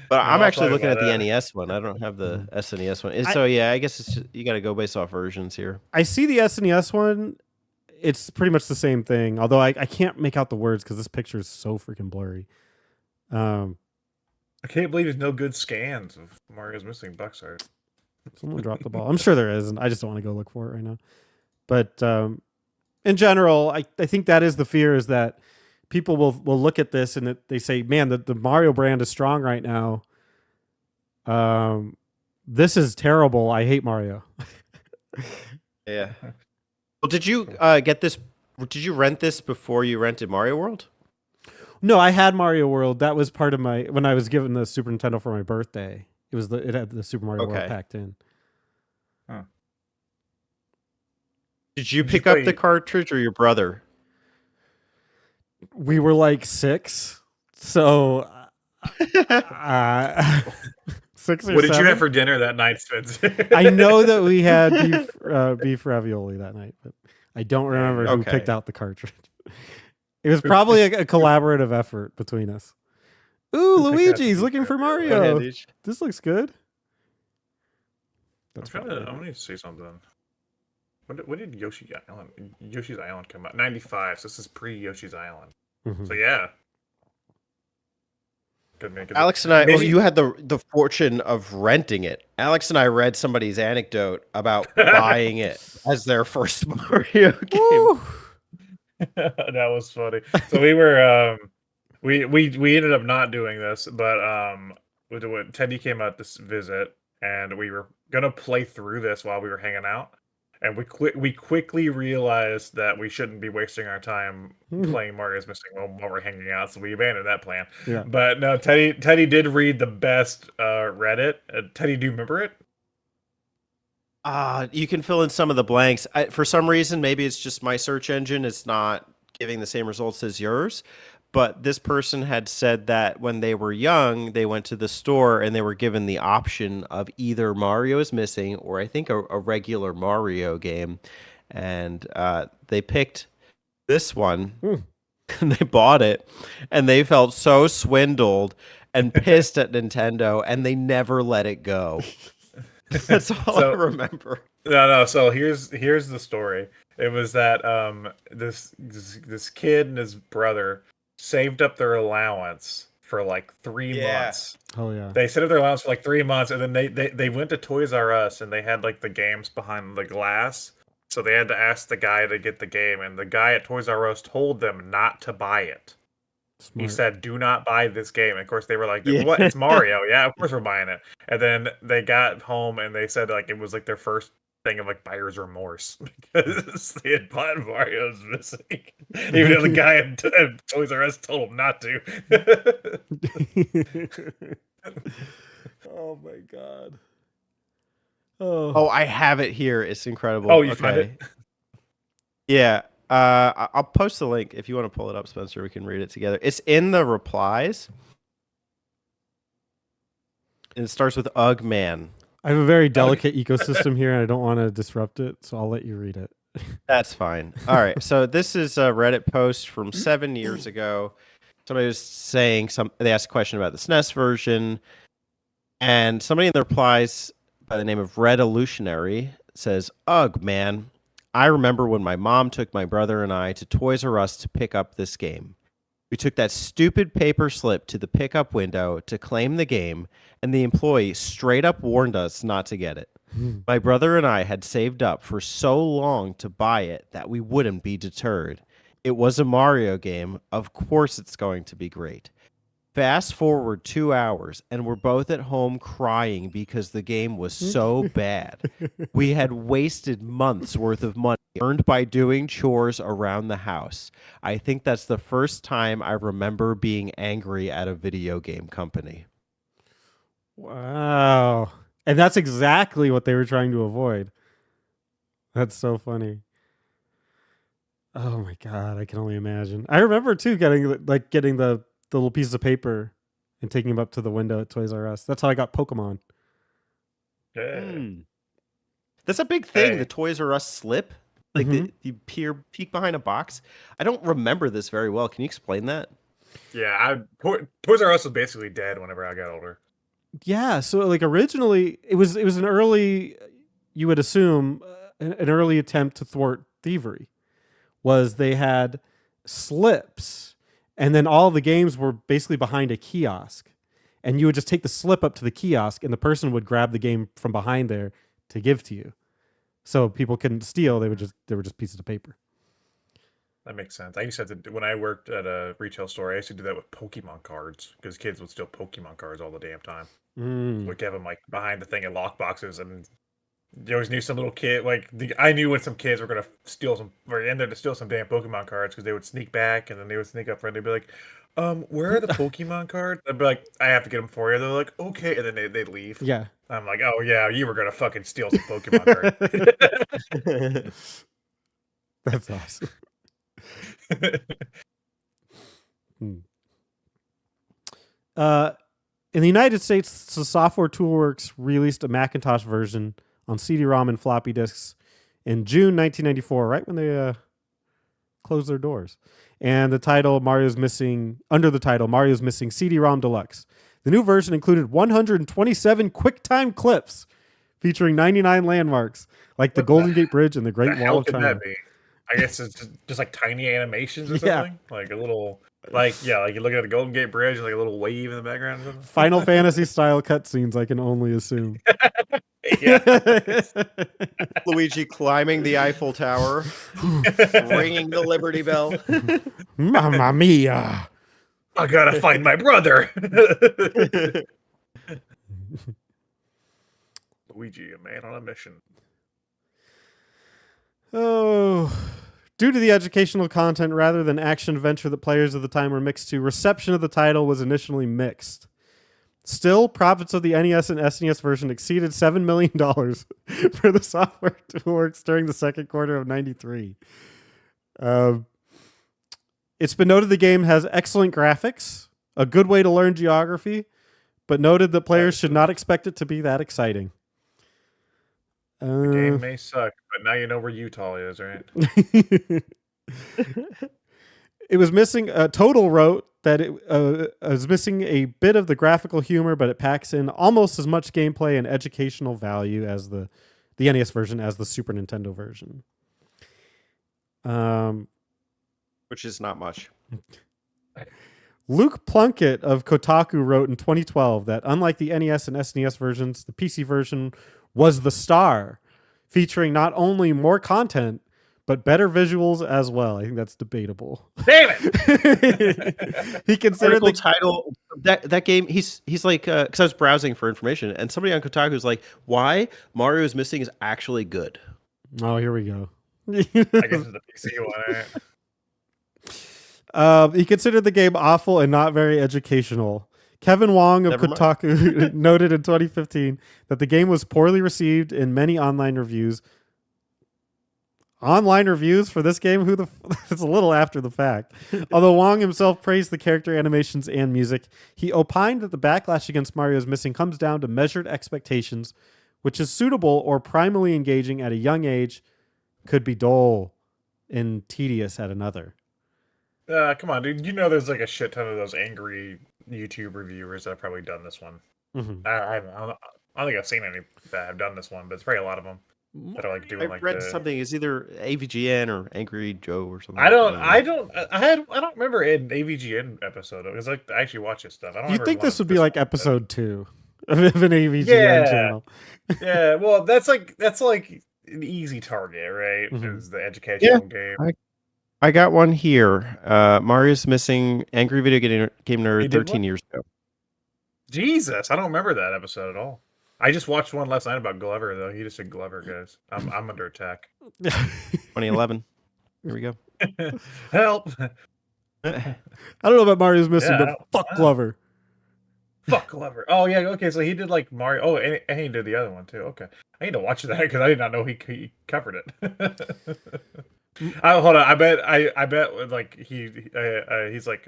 But I'm actually looking at the NES one. I don't have the SNES one. So yeah, I guess it's just, you got to go based off versions here. I see the SNES one. It's pretty much the same thing, although I can't make out the words because this picture is so freaking blurry. I can't believe there's no good scans of Mario's missing box art. Someone dropped the ball. I'm sure there is, and I just don't want to go look for it right now. But in general, I think that is the fear, is that people will look at this and they say, man, the Mario brand is strong right now. This is terrible. I hate Mario. Yeah. Well, did you get this? Did you rent this before you rented Mario World? No, I had Mario World. That was part of when I was given the Super Nintendo for my birthday. It had the Super Mario World packed in. Huh. Did you pick up the cartridge or your brother? We were like 6, so 6 or What did 7. you have for dinner that night, Spencer? I know that we had beef ravioli that night, but I don't remember who picked out the cartridge. It was probably a collaborative effort between us. Ooh, Luigi's looking for Mario. This looks good. I'm going to say something. When did Yoshi's Island come out? 95. So this is pre-Yoshi's Island. Mm-hmm. So yeah. Alex and I, you had the fortune of renting it. Alex and I read somebody's anecdote about buying it as their first Mario game. That was funny. So we were we ended up not doing this, but when Teddy came out to visit, and we were gonna play through this while we were hanging out, and we quickly realized that we shouldn't be wasting our time playing Mario's Missing while we're hanging out, so we abandoned that plan. Yeah. But no, Teddy did read the best Reddit. Teddy, do you remember it? You can fill in some of the blanks. For some reason, maybe it's just my search engine. It's not giving the same results as yours. But this person had said that when they were young, they went to the store and they were given the option of either Mario is Missing or I think a regular Mario game. And they picked this one. And they bought it, and they felt so swindled and pissed at Nintendo, and they never let it go. That's all I remember. No. So here's the story. It was that this kid and his brother saved up their allowance for like 3 months. Oh yeah. They saved up their allowance for like 3 months, and then they went to Toys R Us, and they had like the games behind the glass. So they had to ask the guy to get the game, and the guy at Toys R Us told them not to buy it. Smart. He said, "Do not buy this game." And of course, they were like, "What? It's Mario." Yeah, of course we're buying it. And then they got home, and they said like it was like their first thing of like buyer's remorse because they had bought Mario's missing, even though the guy at Toys R Us told them not to. Oh my god. Oh, I have it here. It's incredible. Oh, you find it? Yeah. I'll post the link if you want to pull it up, Spencer. We can read it together. It's in the replies. And it starts with Ugh Man. I have a very delicate ecosystem here, and I don't want to disrupt it, so I'll let you read it. That's fine. All right. So this is a Reddit post from 7 years ago. Somebody was saying they asked a question about the SNES version, and somebody in the replies by the name of Revolutionary says, "Ugh, man. I remember when my mom took my brother and I to Toys R Us to pick up this game. We took that stupid paper slip to the pickup window to claim the game, and the employee straight up warned us not to get it. My brother and I had saved up for so long to buy it that we wouldn't be deterred. It was a Mario game. Of course it's going to be great. Fast forward 2 hours, and we're both at home crying because the game was so bad. We had wasted months worth of money earned by doing chores around the house. I think that's the first time I remember being angry at a video game company." Wow. And that's exactly what they were trying to avoid. That's so funny. Oh my god, I can only imagine. I remember too getting the little pieces of paper and taking them up to the window at Toys R Us. That's how I got Pokemon. That's a big thing, the Toys R Us slip. Like you peek behind a box. I don't remember this very well. Can you explain that? Yeah, Toys R Us was basically dead whenever I got older. Yeah, so like originally it was an early, you would assume, an early attempt to thwart thievery. Was they had slips, and then all the games were basically behind a kiosk, and you would just take the slip up to the kiosk, and the person would grab the game from behind there to give to you. So people couldn't steal; they were just pieces of paper. That makes sense. I used to have to, when I worked at a retail store, I used to do that with Pokemon cards because kids would steal Pokemon cards all the damn time. We'd have them like behind the thing in lock boxes, and you always knew some little kid. Like I knew when some kids were gonna steal some, or in there to steal some damn Pokemon cards because they would sneak back, and then they would sneak up front. They'd be like, "Where are the Pokemon cards?" I'd be like, "I have to get them for you." They're like, "Okay," and then they'd leave. Yeah. I'm like, "Oh yeah, you were gonna fucking steal some Pokemon cards." That's awesome. In the United States, the Software Toolworks released a Macintosh version on CD-ROM and floppy disks in June 1994, right when they closed their doors. And under the title Mario's Missing CD-ROM Deluxe. The new version included 127 QuickTime clips featuring 99 landmarks, like the Golden Gate Bridge and the Great Wall of China. That be? I guess it's just like tiny animations or something. Like a little, like you look at the Golden Gate Bridge and like a little wave in the background or something. Final Fantasy style cutscenes, I can only assume. Luigi climbing the Eiffel Tower, ringing the Liberty Bell. Mamma mia! I gotta find my brother. Luigi, a man on a mission. Oh, due to the educational content rather than action adventure that players of the time were mixed to, reception of the title was initially mixed. Still, profits of the NES and SNES version exceeded $7 million for the Software Toolworks during the second quarter of '93. It's been noted the game has excellent graphics, a good way to learn geography, but noted that players should not expect it to be that exciting. The game may suck, but now you know where Utah is, right? It was missing. Total wrote that it was missing a bit of the graphical humor, but it packs in almost as much gameplay and educational value as the NES version as the Super Nintendo version. Which is not much. Luke Plunkett of Kotaku wrote in 2012 that unlike the NES and SNES versions, the PC version was the star, featuring not only more content, but better visuals as well. I think that's debatable. Damn it! He considered the title that game. He's like, because I was browsing for information, and somebody on Kotaku was like, "Why Mario is Missing is actually good." Oh, here we go. I guess it's the PC one. Right? He considered the game awful and not very educational. Kevin Wong of Kotaku noted in 2015 that the game was poorly received in many online reviews. Online reviews for this game? It's a little after the fact. Although Wong himself praised the character animations and music, he opined that the backlash against Mario's Missing comes down to measured expectations, which is suitable or primally engaging at a young age, could be dull and tedious at another. Come on, dude. You know there's like a shit ton of those angry YouTube reviewers that have probably done this one. Mm-hmm. I don't think I've seen any that have done this one, but it's probably a lot of them that are like doing I read something. It's either AVGN or Angry Joe or something. I don't remember an AVGN episode. It was like I actually watch this stuff. I don't. You'd think this would be like episode 2 of an AVGN channel. Yeah, well, that's like an easy target, right? Mm-hmm. Is the educational game. I got one here. Mario's Missing, Angry Video Game Nerd, 13 years ago. Jesus, I don't remember that episode at all. I just watched one last night about Glover, though. He just said Glover, guys. I'm under attack. 2011. Here we go. Help! I don't know about Mario's Missing, but fuck Glover. Fuck Glover. Oh, yeah, okay, so he did like Mario. Oh, and he did the other one, too. Okay. I need to watch that because I did not know he covered it. Hold on. I bet like he's like,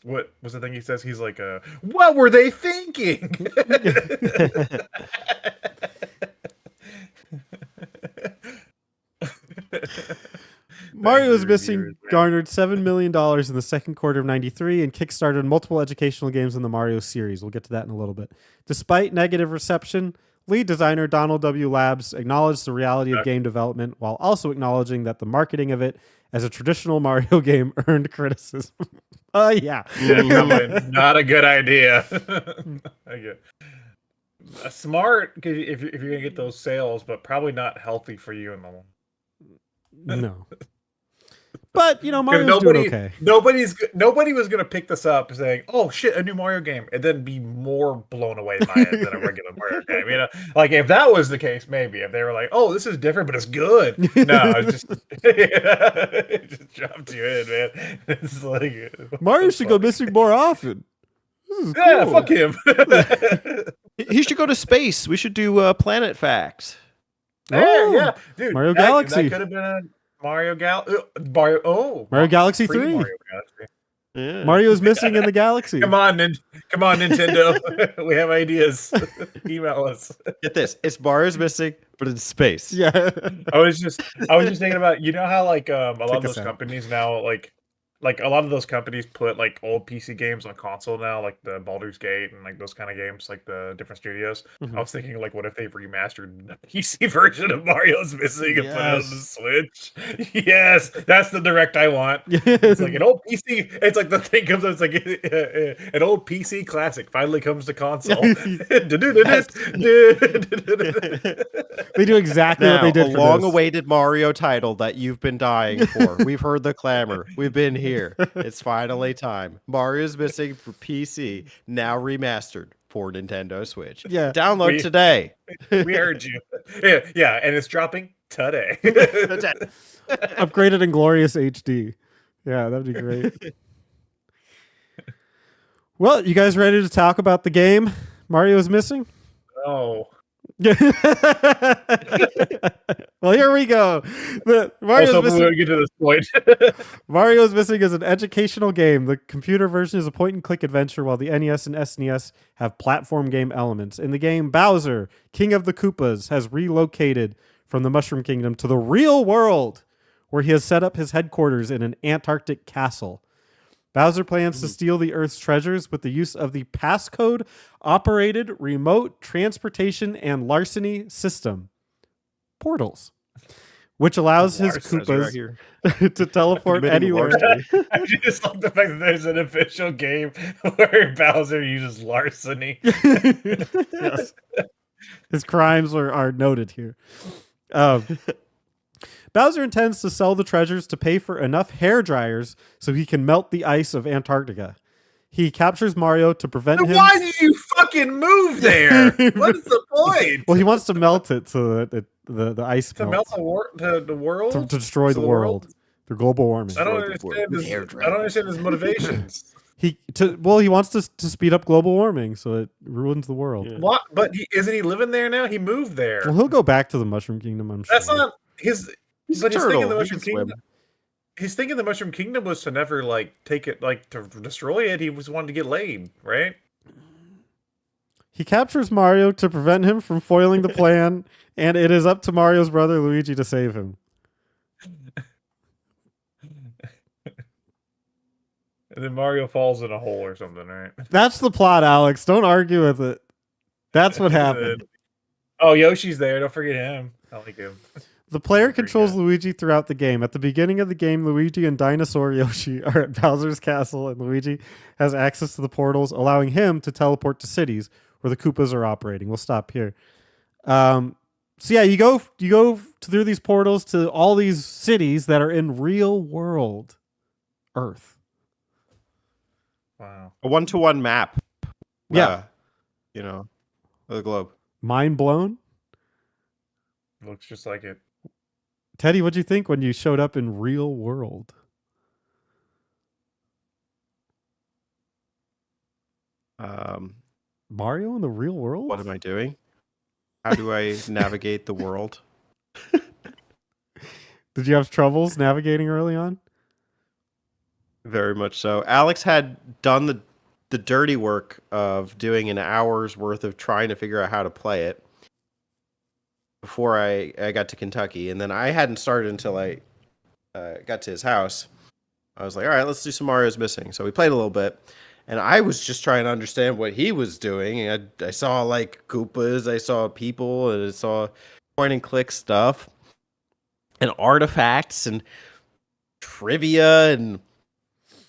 what was the thing he says? He's like, what were they thinking? Mario's Missing garnered $7 million in the second quarter of '93 and kickstarted multiple educational games in the Mario series. We'll get to that in a little bit. Despite negative reception, lead designer Donald W. Labs acknowledged the reality of game development while also acknowledging that the marketing of it as a traditional Mario game earned criticism. Yeah, not a good idea. Smart if you're gonna get those sales, but probably not healthy for you in the long. No. But, Mario's doing okay. Nobody was going to pick this up saying, oh, shit, a new Mario game, and then be more blown away by it than a regular Mario game. Like, if that was the case, maybe. If they were like, oh, this is different, but it's good. No, it's just... it just jumped you in, man. It's like... Mario should go missing more often. Yeah, cool. Fuck him. He should go to space. We should do Planet Facts. Yeah, dude. Mario Galaxy. That could have been a Mario Galaxy 3. Mario Galaxy. Yeah. Mario's Missing in the Galaxy. Come on, Nintendo. We have ideas. Email us. Get this. It's Mario's Missing, but in space. Yeah. I was just thinking about, how like a lot of those companies now like a lot of those companies put like old PC games on console now, like the Baldur's Gate and like those kind of games, like the different studios. I was thinking, like, what if they've remastered the PC version of Mario's Missing and put it on the Switch? Yes, that's the direct I want. It's like an old PC. It's like the thing comes. It's like an old PC classic finally comes to console. They do exactly what they did. A long-awaited Mario title that you've been dying for. We've heard the clamor. We've been here. It's finally time. Mario's Missing for PC, now remastered for Nintendo Switch. Yeah. Download today. We heard you. Yeah, and it's dropping today. Upgraded in glorious HD. Yeah, that'd be great. Well, you guys ready to talk about the game Mario's Missing? Oh. Well, here we go. Mario's Missing. Get to this point. Mario's Missing is an educational game. The computer version is a point-and-click adventure, while the NES and SNES have platform game elements. In the game, Bowser, King of the Koopas, has relocated from the Mushroom Kingdom to the real world, where he has set up his headquarters in an Antarctic castle. Bowser plans to steal the Earth's treasures with the use of the passcode-operated remote transportation and larceny system, portals, which allows his Koopas to teleport anywhere. I just like the fact that there's an official game where Bowser uses larceny. Yes. His crimes are noted here. Bowser intends to sell the treasures to pay for enough hair dryers so he can melt the ice of Antarctica. He captures Mario to prevent him. Why do you fucking move there? What is the point? Well, he wants to melt it so that the ice to melts. melt the world? To destroy the world. The global warming. I don't understand his motivations. He wants to speed up global warming so it ruins the world. Yeah. What? But isn't he living there now? He moved there. Well, he'll go back to the Mushroom Kingdom, I'm sure. That's not his. He's But a he's turtle. thinking the He Mushroom can swim. Kingdom. He's thinking the Mushroom Kingdom was to never take it to destroy it. He was wanting to get laid, right? He captures Mario to prevent him from foiling the plan, and it is up to Mario's brother Luigi to save him. And then Mario falls in a hole or something, right? That's the plot, Alex. Don't argue with it. That's what happened. Oh, Yoshi's there. Don't forget him. I like him. The player controls Luigi throughout the game. At the beginning of the game, Luigi and Dinosaur Yoshi are at Bowser's castle, and Luigi has access to the portals, allowing him to teleport to cities where the Koopas are operating. We'll stop here. So yeah, you go through these portals to all these cities that are in real world Earth. Wow. A 1-to-1 map. Yeah. Of the globe. Mind blown? Looks just like it. Teddy, what'd you think when you showed up in real world? Mario in the real world? What am I doing? How do I navigate the world? Did you have troubles navigating early on? Very much so. Alex had done the dirty work of doing an hour's worth of trying to figure out how to play it before I got to Kentucky. And then I hadn't started until I got to his house. I was like, all right, let's do some Mario's Missing. So we played a little bit. And I was just trying to understand what he was doing. And I saw Koopas, I saw people, and I saw point and click stuff and artifacts and trivia and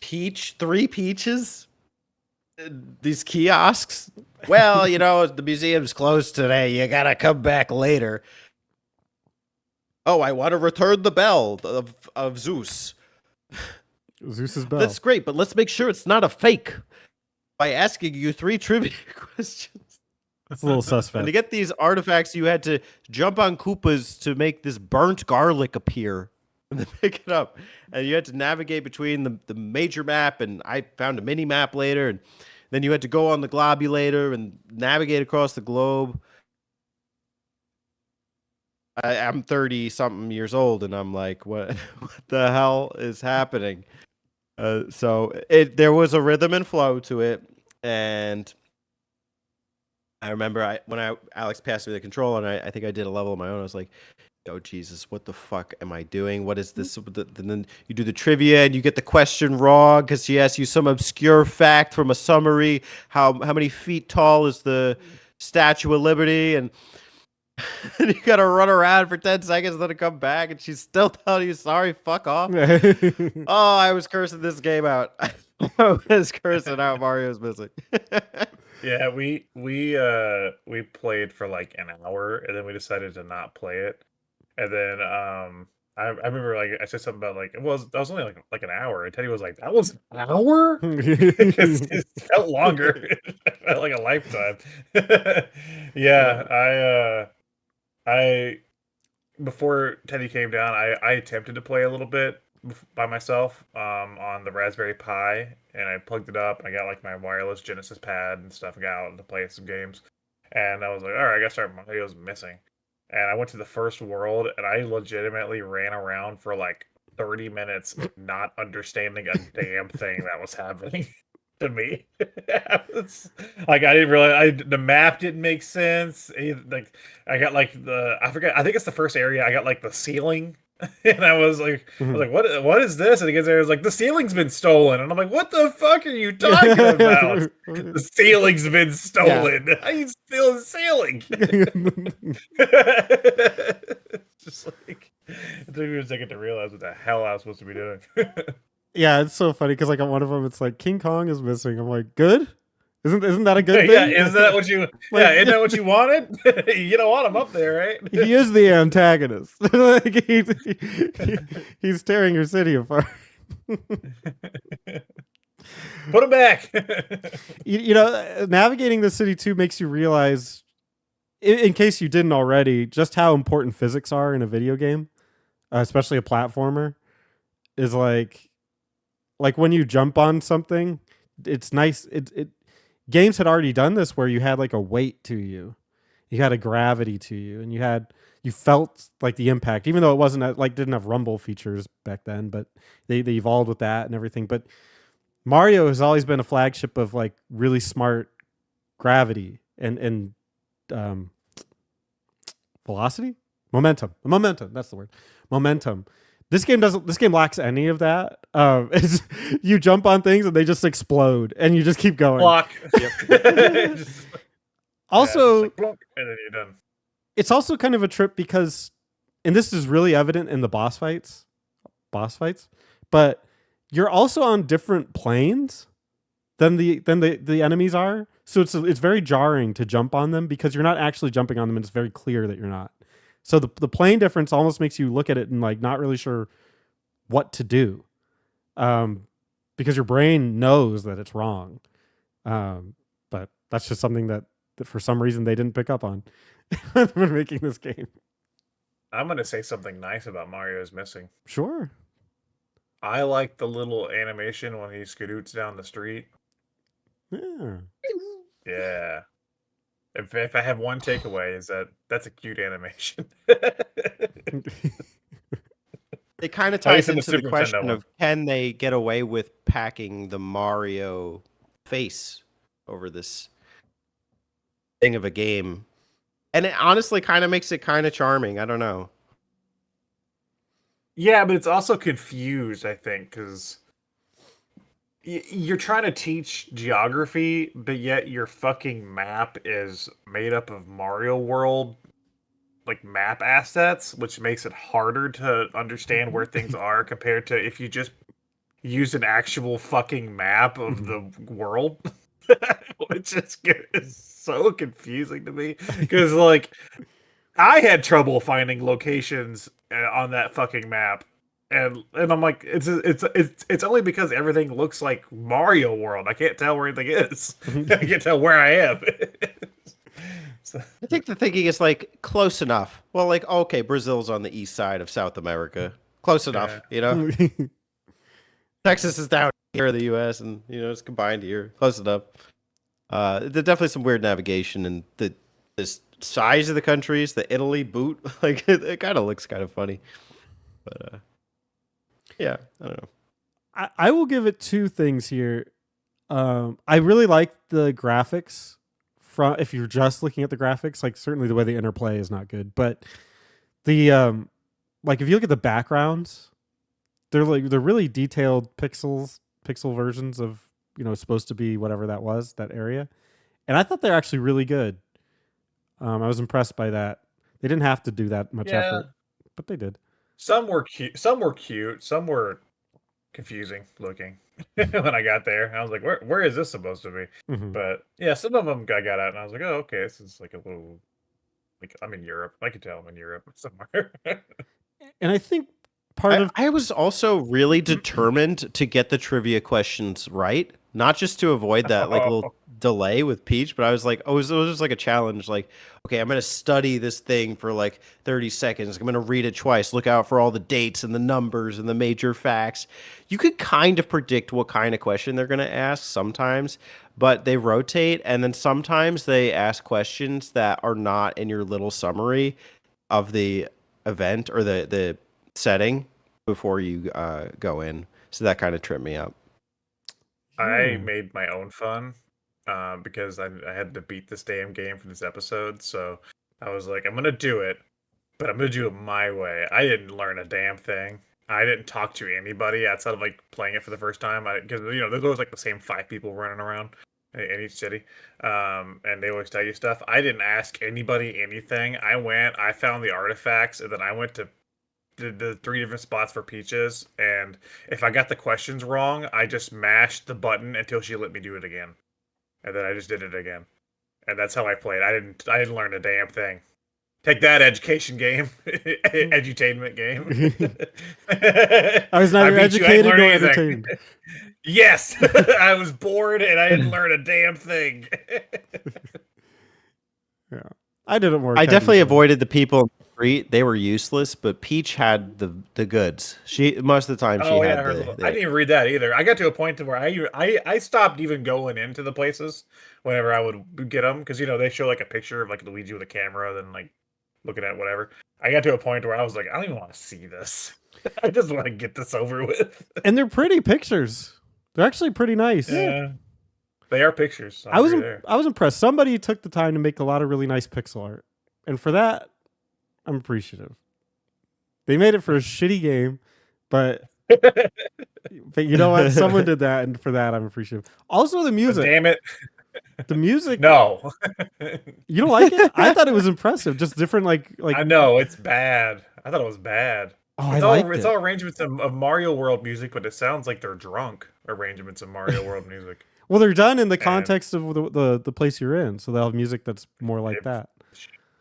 three peaches, these kiosks. Well, the museum's closed today. You gotta come back later. Oh, I want to return the bell of Zeus. Zeus's bell. That's great, but let's make sure it's not a fake by asking you 3 trivia questions. That's a little suspect. And to get these artifacts, you had to jump on Koopas to make this burnt garlic appear and then pick it up. And you had to navigate between the major map, and I found a mini map later, and then you had to go on the globulator and navigate across the globe. I'm 30-something years old, and I'm like, what the hell is happening? So there was a rhythm and flow to it, and I remember when Alex passed me the controller, and I think I did a level of my own. I was like, "Oh Jesus, what the fuck am I doing? What is this?" And then you do the trivia, and you get the question wrong because she asks you some obscure fact from a summary. How many feet tall is the Statue of Liberty? And you gotta run around for 10 seconds, then come back, and she's still telling you, "Sorry, fuck off." Oh, I was cursing this game out. I was cursing out Mario's Missing. Yeah, we played for an hour, and then we decided to not play it. And then I remember I said something about that was only like an hour, and Teddy was like, "That was an hour?" It felt longer. It felt like a lifetime. Yeah, I before Teddy came down, I attempted to play a little bit by myself on the Raspberry Pi, and I plugged it up, and I got my wireless Genesis pad and stuff, and got out to play some games. And I was like, all right, I gotta start Mario's Missing. And I went to the first world, and I legitimately ran around for 30 minutes not understanding a damn thing that was happening to me. I didn't realize the map didn't make sense. I got I forget, I think it's the first area. I got the ceiling And I was like, what is this? And he gets there, was like, the ceiling's been stolen. And I'm like, what the fuck are you talking about? The ceiling's been stolen. Yeah. How you steal the ceiling? Just like, it took me a second to realize what the hell I was supposed to be doing. Yeah, it's so funny because like on one of them, it's like King Kong is missing. I'm like, good. Isn't that a good thing? Yeah, isn't that what you? Like, isn't that what you wanted? You don't want him up there, right? He is the antagonist. Like he's tearing your city apart. Put him back. You know, navigating the city too makes you realize, in case you didn't already, just how important physics are in a video game, especially a platformer. Is like when you jump on something, it's nice. Games had already done this where you had like a weight to you, you had a gravity to you, and you felt like the impact, even though it wasn't like didn't have rumble features back then, but they evolved with that and everything. But Mario has always been a flagship of like really smart gravity and velocity, momentum. That's the word, momentum. This game lacks any of that. You jump on things and they just explode, and you just keep going. Block. Yep. Also, like, and then you're done. It's also kind of a trip because, and this is really evident in the boss fights, but you're also on different planes than the enemies are. So it's very jarring to jump on them because you're not actually jumping on them, and it's very clear that you're not. So the plane difference almost makes you look at it and like not really sure what to do, because your brain knows that it's wrong, but that's just something that for some reason they didn't pick up on when making this game. I'm gonna say something nice about Mario is Missing. Sure. I like the little animation when he scoots down the street. Yeah. Yeah. If I have one takeaway, is that's a cute animation. It kind of ties into the question of, can they get away with packing the Mario face over this thing of a game? And it honestly kind of makes it kind of charming. I don't know. Yeah, but it's also confused, I think, because you're trying to teach geography, but yet your fucking map is made up of Mario World, like map assets, which makes it harder to understand where things are compared to if you just use an actual fucking map of the world. Which is so confusing to me because, like, I had trouble finding locations on that fucking map. And I'm like, it's only because everything looks like Mario World. I can't tell where anything is. I can't tell where I am. So, I think the thinking is like close enough. Well, like, okay, Brazil's on the east side of South America. Close enough, you know? Texas is down here in the U.S. and, you know, it's combined here. Close enough. There's definitely some weird navigation, and the size of the countries, the Italy boot, like it kind of looks kind of funny. But yeah, I don't know. I will give it two things here. I really like the graphics. If you're just looking at the graphics, like certainly the way they interplay is not good, but the like if you look at the backgrounds, they're really detailed pixel versions of, you know, supposed to be whatever that was, that area, and I thought they're actually really good. I was impressed by that. They didn't have to do that much effort, but they did. Some were cute. Some were confusing looking when I got there. I was like, where is this supposed to be? Mm-hmm. But yeah, some of them I got out and I was like, oh, okay, this is like a little, like, I'm in Europe. I can tell I'm in Europe somewhere. And I think I was also really determined to get the trivia questions right, not just to avoid that like little delay with Peach, but I was like, it was just like a challenge. Like, okay, I'm going to study this thing for like 30 seconds. I'm going to read it twice. Look out for all the dates and the numbers and the major facts. You could kind of predict what kind of question they're going to ask sometimes, but they rotate. And then sometimes they ask questions that are not in your little summary of the event or the setting before you go in. So that kind of tripped me up. I made my own fun because I had to beat this damn game for this episode. So I was like, I'm going to do it. but I'm gonna do it my way. I didn't learn a damn thing. I didn't talk to anybody outside of like playing it for the first time. Because there's always like the same 5 people running around in each city, and they always tell you stuff. I didn't ask anybody anything. I found the artifacts, and then I went to the 3 different spots for Peaches. And if I got the questions wrong, I just mashed the button until she let me do it again, and then I just did it again, and that's how I played. I didn't learn a damn thing. Take that, education game, edutainment game. I was neither educated nor entertained. Yes, I was bored and I didn't learn a damn thing. Yeah, I did it more. I definitely avoided the people in the street. They were useless, but Peach had the goods. Most of the time, she had the. I didn't even read that either. I got to a point to where I stopped even going into the places whenever I would get them, because they show like a picture of like Luigi with a camera, then like looking at whatever. I got to a point where I was like, I don't even want to see this. I just want to get this over with. And they're pretty pictures. They're actually pretty nice. Yeah, they are pictures. I was impressed. Somebody took the time to make a lot of really nice pixel art, and for that, I'm appreciative. They made it for a shitty game, but you know what? Someone did that, and for that, I'm appreciative. Also, the music. Damn it. The music. No. You don't like it? I thought it was impressive. Just different, like. I know it's bad. I thought it was bad. Oh, it's all arrangements of Mario World music, but it sounds like they're drunk arrangements of Mario World music. Well, they're done in the context of the place you're in, so they'll have music that's more like that.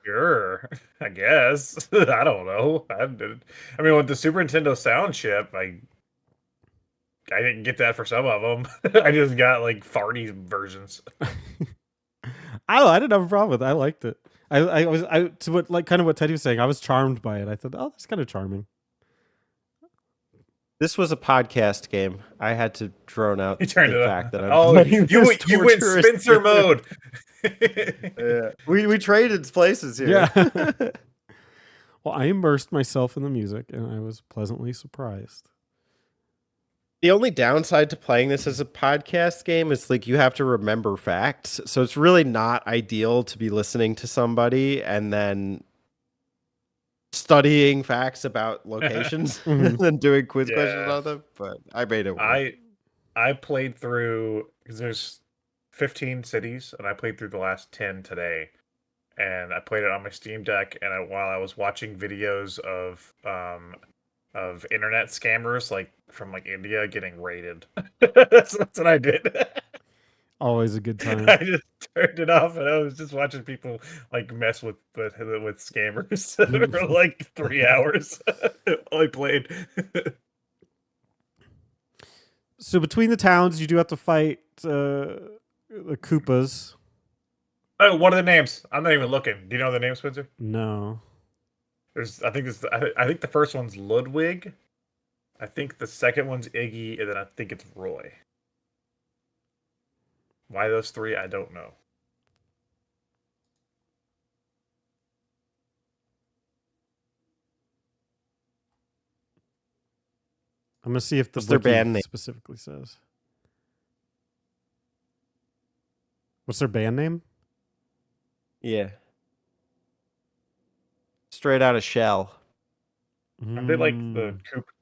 Sure, I guess. I don't know. I mean, with the Super Nintendo sound chip, I didn't get that for some of them. I just got like farty versions. I didn't have a problem with it. I liked it. Kind of what Teddy was saying. I was charmed by it. I thought, oh, that's kind of charming. This was a podcast game. I had to drone out the fact that you went Spencer mode. Yeah. We traded places here. Yeah. Well, I immersed myself in the music, and I was pleasantly surprised. The only downside to playing this as a podcast game is like you have to remember facts. So it's really not ideal to be listening to somebody and then studying facts about locations and then doing quiz questions on them. But I made it work. I played through, because there's 15 cities, and I played through the last 10 today. And I played it on my Steam Deck, and while I was watching videos of internet scammers like from like India getting raided. that's what I did. Always a good time. I just turned it off and I was just watching people like mess with scammers for like 3 hours while I played. So between the towns, you do have to fight the Koopas. Oh, what are the names? I'm not even looking. Do you know the names, Spencer? No. I think the first one's Ludwig. I think the second one's Iggy, and then I think it's Roy. Why those 3, I don't know. I'm gonna see if their band name specifically says. What's their band name? Yeah. Straight out of Shell. Are they like the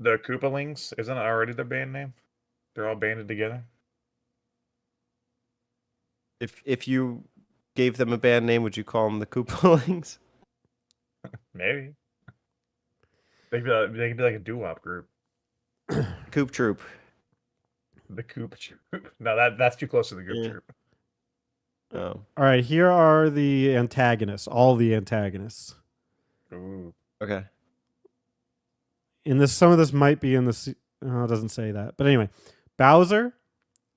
Koopalings? Isn't it already their band name? They're all banded together. If you gave them a band name, would you call them the Koopalings? Maybe. They could be like a doo-wop group. Coop Troop. The Coop Troop. No, that's too close to the Coop Troop. Oh. All right, here are the antagonists. All the antagonists. Ooh. Okay. Some of this might be in the. It doesn't say that, but anyway, Bowser,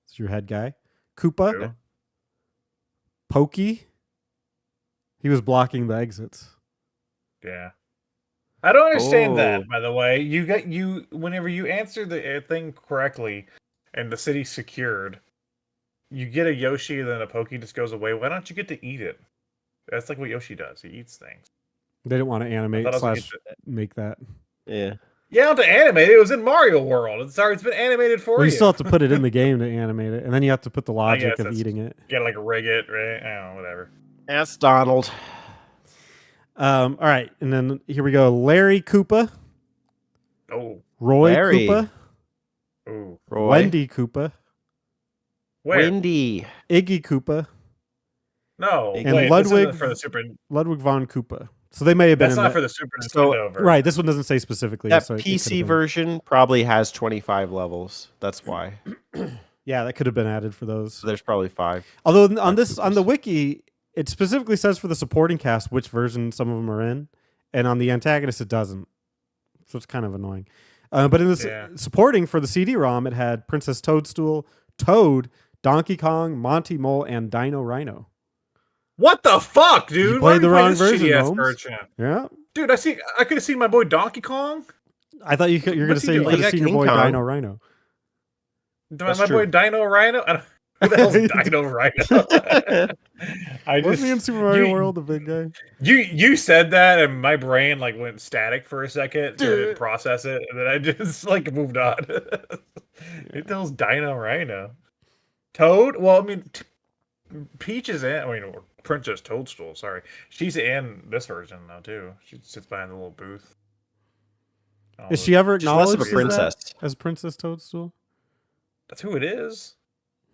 is your head guy. Koopa, Cool. Pokey. He was blocking the exits. Yeah. I don't understand that, by the way. Whenever you answer the thing correctly and the city's secured, you get a Yoshi, then a Pokey just goes away. Why don't you get to eat it? That's like what Yoshi does. He eats things. They didn't want to animate / make that. Yeah. Yeah, not to animate it. It was in Mario World. It's been animated for you. You still have to put it in the game to animate it, and then you have to put the logic of eating it. You gotta like rig it, right? I don't know, whatever. Ask Donald. All right, and then here we go. Larry Koopa, Oh, Roy Larry. Koopa, ooh. Roy. Wendy Koopa, Where? Wendy. Iggy Koopa, No, And wait. Ludwig- This isn't for the Super. Ludwig von Koopa. So they may have been That's in not the, for the Super So- Nintendo version. right. This one doesn't say specifically. That so it could have PC been- version probably has 25 levels. That's why. Yeah, that could have been added for those. So there's probably 5. Although on Five the Koopas. wiki, it specifically says for the supporting cast which version some of them are in, and on the antagonist it doesn't. So it's kind of annoying. But in the supporting for the CD-ROM, it had Princess Toadstool, Toad, Donkey Kong, Monty Mole, and Dino Rhino. What the fuck, dude? You Why played do the play wrong this version, shitty-ass Holmes. version? Yeah, Dude, I could have seen my boy Donkey Kong. I thought you're going to What's he say you doing? could You have got seen your King boy Kong. Dino Rhino. That's My true. boy Dino Rhino. Who the hell's Dino Rhino? I Wasn't just he in Super Mario World the big guy? you said that, and my brain like went static for a second, so I didn't process it, and then I just like moved on. Who the hell's Dino Rhino? Toad? Well, I mean, Peach is in. I mean, or Princess Toadstool. Sorry, she's in this version now too. She sits behind the little booth. Is she ever She's less acknowledged of a princess. as Princess Toadstool? That's who it is.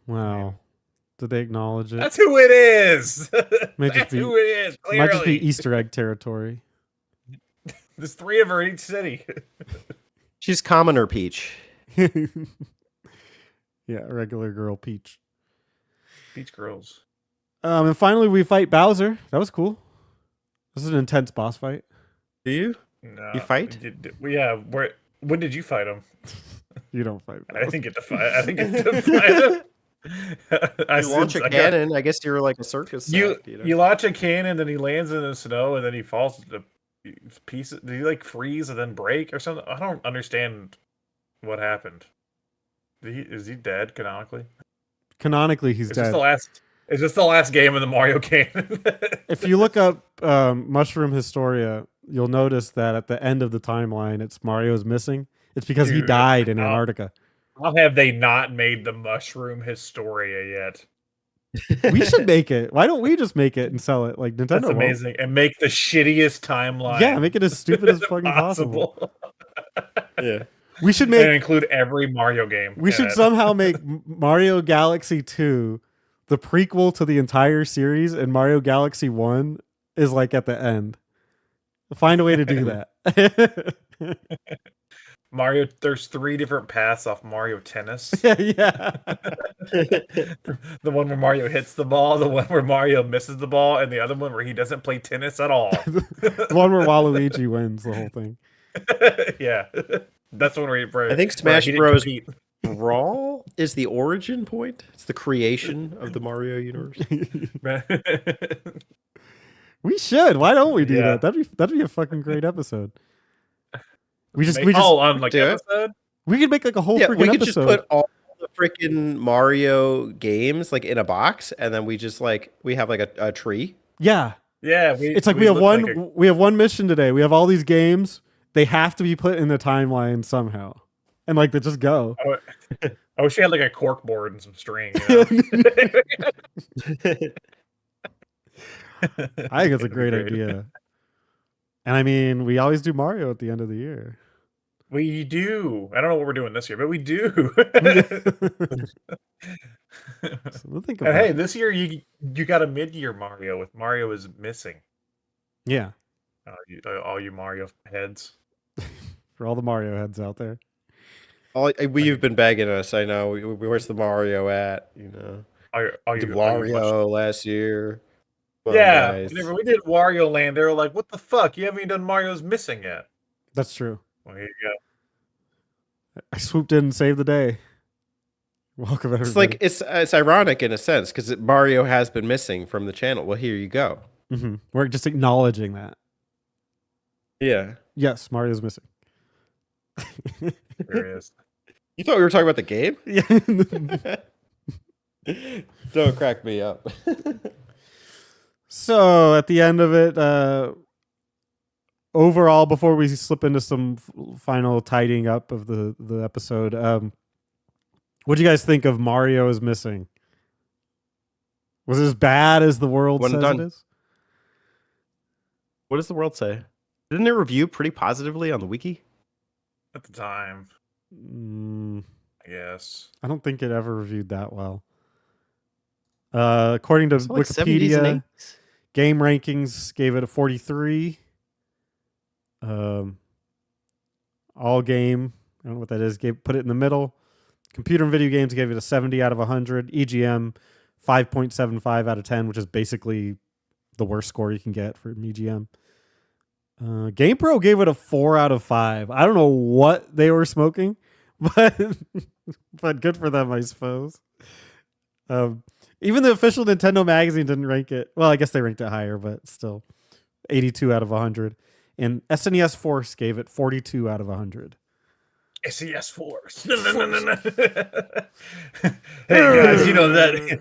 Wow. Did they acknowledge it? That's who it is. May just That's be- who it is. Clearly, Might just be Easter egg territory. There's 3 of her in each city. She's Commoner Peach. Yeah, regular girl Peach. Peach girls. And finally, we fight Bowser. That was cool. This is an intense boss fight. Do you? No, You fight? Yeah. When did you fight him? You don't fight I Bowser. didn't get to fight. I didn't get to fight him. You launch a cannon. I guess you're like a circus. You act, know? you launch a cannon, then he lands in the snow, and then he falls to pieces. Did he like freeze and then break or something? I don't understand what happened. Is he dead canonically? Canonically, he's Is dead. this the last game in the Mario canon? If you look up Mushroom Historia, you'll notice that at the end of the timeline, it's Mario's missing. It's because he Dude, died in how- Antarctica. How have they not made the Mushroom Historia yet? We should make it. Why don't we just make it and sell it like Nintendo? That's won't? amazing. And make the shittiest timeline. Yeah, make it as stupid as fucking possible. Yeah. We should And make. include every Mario game. We in should it. somehow make Mario Galaxy 2 the prequel to the entire series, and Mario Galaxy 1 is like at the end. Find a way to do that. Mario. There's 3 different paths off Mario Tennis. yeah. The one where Mario hits the ball, the one where Mario misses the ball, and the other one where he doesn't play tennis at all. The one where Waluigi wins the whole thing. Yeah, that's the one where I think where Smash he didn't Bros. compete. Brawl is the origin point. It's the creation of the Mario universe. We should. Why don't we do Yeah. that? That'd be a fucking great episode. We just on like do it. episode. we could make like a whole Yeah, freaking we could just episode. put all the freaking Mario games like in a box, and then we just like we have like a tree. Yeah. Yeah, It's like we have one mission today. We have all these games. They have to be put in the timeline somehow. And like they just go. I wish we had like a cork board and some string. You know? I think it's a great idea. And I mean, we always do Mario at the end of the year. We do. I don't know what we're doing this year, but we do. So we'll think And about hey, it. this year you got a mid-year Mario with Mario is missing. Yeah. All you Mario heads. For all the Mario heads out there. We've been begging us. I know. Where's the Mario at? You know, All the you Wario last year. Come on, Yeah, guys. whenever we did Wario Land, they were like, "What the fuck? You haven't even done Mario's missing yet." That's true. Well, here you go. I swooped in and saved the day. Welcome everybody. It's like it's ironic in a sense because Mario has been missing from the channel. Well, here you go. We're just acknowledging that. Yeah. Yes, Mario's missing. Here it is. You thought we were talking about the game? Yeah. Don't crack me up. So at the end of it, overall, before we slip into some final tidying up of the episode, what do you guys think of Mario is missing? Was it as bad as the world When says done. it is? What does the world say? Didn't it review pretty positively on the wiki? At the time, I guess. I don't think it ever reviewed that well. According to Like 70s and Wikipedia, 80s? Game Rankings gave it a 43. All Game, I don't know what that is, put it in the middle. Computer and Video Games gave it a 70 out of 100. EGM, 5.75 out of 10, which is basically the worst score you can get for EGM. GamePro gave it a 4 out of 5. I don't know what they were smoking, but good for them, I suppose. Even the official Nintendo magazine didn't rank it. Well, I guess they ranked it higher, but still 82 out of 100. And SNES Force gave it 42 out of 100. SES Force. No. Hey guys, you know that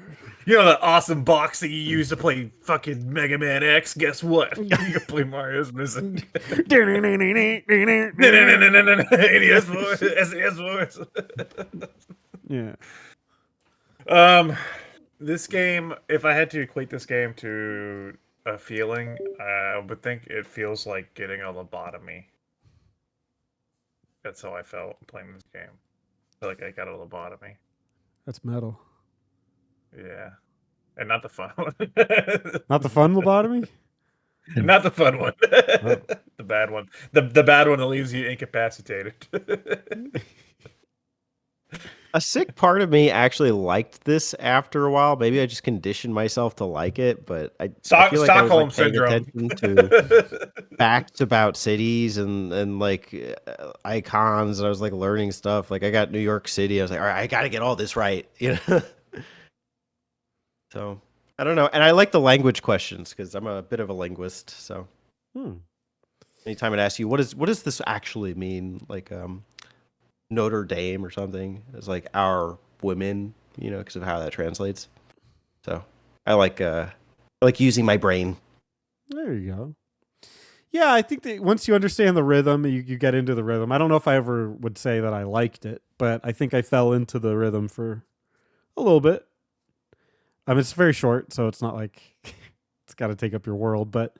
awesome box that you use to play fucking Mega Man X? Guess what? You can play Mario's Missing. NES Force, SES Force. Yeah. This game, if I had to equate this game to a feeling, I would think it feels like getting a lobotomy. That's how I felt playing this game. I feel like I got a lobotomy. That's metal. Yeah. And not the fun one. Not the fun lobotomy? Not the fun one. Oh. The bad one. The bad one that leaves you incapacitated. A sick part of me actually liked this after a while. Maybe I just conditioned myself to like it, but I feel like Stockholm I was paying syndrome. attention to facts about cities and like icons. And I was like learning stuff. Like I got New York City. I was like, all right, I got to get all this right. You know. So I don't know, and I like the language questions because I'm a bit of a linguist. So anytime it asks you what does this actually mean, like Notre Dame or something, it's like our women, you know, because of how that translates. So I like using my brain. There you go. Yeah, I think that once you understand the rhythm, you get into the rhythm. I don't know if I ever would say that I liked it, but I think I fell into the rhythm for a little bit. I mean, it's very short, so it's not like it's got to take up your world, but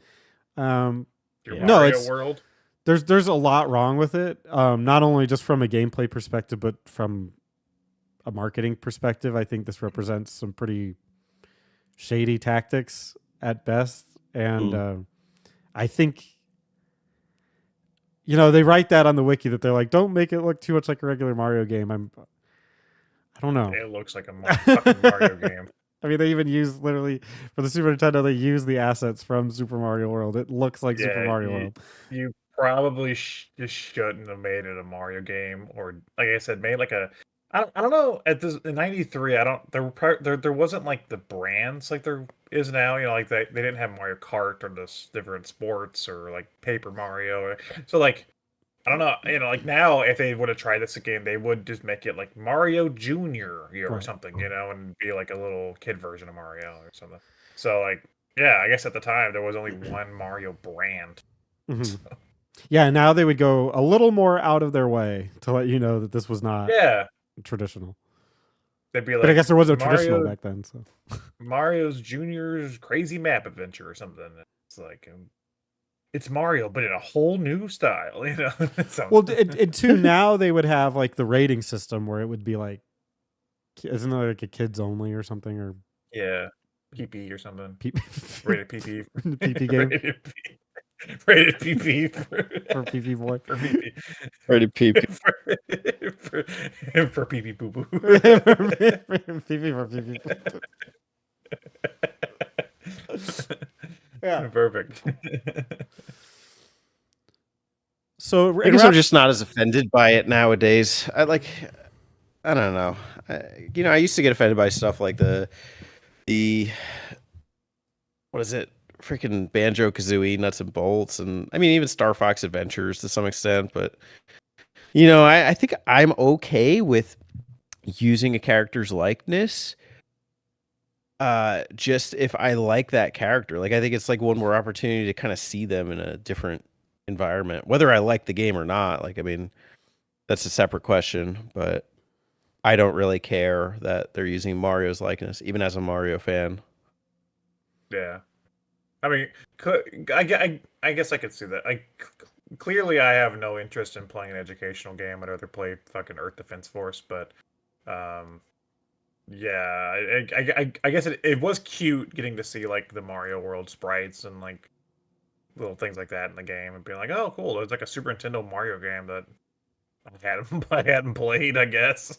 Your no, Mario world. There's a lot wrong with it. Not only just from a gameplay perspective, but from a marketing perspective. I think this represents some pretty shady tactics at best, and I think, you know, they write that on the wiki that they're like, don't make it look too much like a regular Mario game. I don't know. It looks like a fucking Mario game. I mean, they even use, literally, for the Super Nintendo, they use the assets from Super Mario World. It looks like Super Mario World. You probably just shouldn't have made it a Mario game, or like I said, made like a. I don't know. In '93, there wasn't like the brands like there is now. You know, like they didn't have Mario Kart or this different sports or like Paper Mario. So like, I don't know. You know, like now, if they would have tried this again, they would just make it like Mario Junior or something, you know, and be like a little kid version of Mario or something. So like, yeah, I guess at the time there was only one Mario brand. So. Yeah, now they would go a little more out of their way to let you know that this was not traditional. They'd be like, but I guess there was no traditional back then. So Mario's Junior's Crazy Map Adventure or something. It's like. It's Mario, but in a whole new style, you know. Well, and too, now they would have like the rating system where it would be like, isn't it like a kids only or something, or PP or something. Rated PP. PP game. Rated PP for PP boy. For PP. Rated PP for PP boo boo. PP for PP. Yeah, perfect. So I guess I'm just not as offended by it nowadays. I don't know. I used to get offended by stuff like the what is it? Freaking Banjo-Kazooie, Nuts and Bolts, and I mean even Star Fox Adventures to some extent. But I think I'm okay with using a character's likeness. Just if I like that character, like I think it's like one more opportunity to kind of see them in a different environment, whether I like the game or not. Like, I mean, that's a separate question, but I don't really care that they're using Mario's likeness, even as a Mario fan. Yeah, I mean, I guess I could see that. Clearly I have no interest in playing an educational game. I'd rather play fucking Earth Defense Force. But yeah, I guess it was cute getting to see like the Mario World sprites and like little things like that in the game, and being like, oh, cool. There's like a Super Nintendo Mario game that I hadn't played, I guess.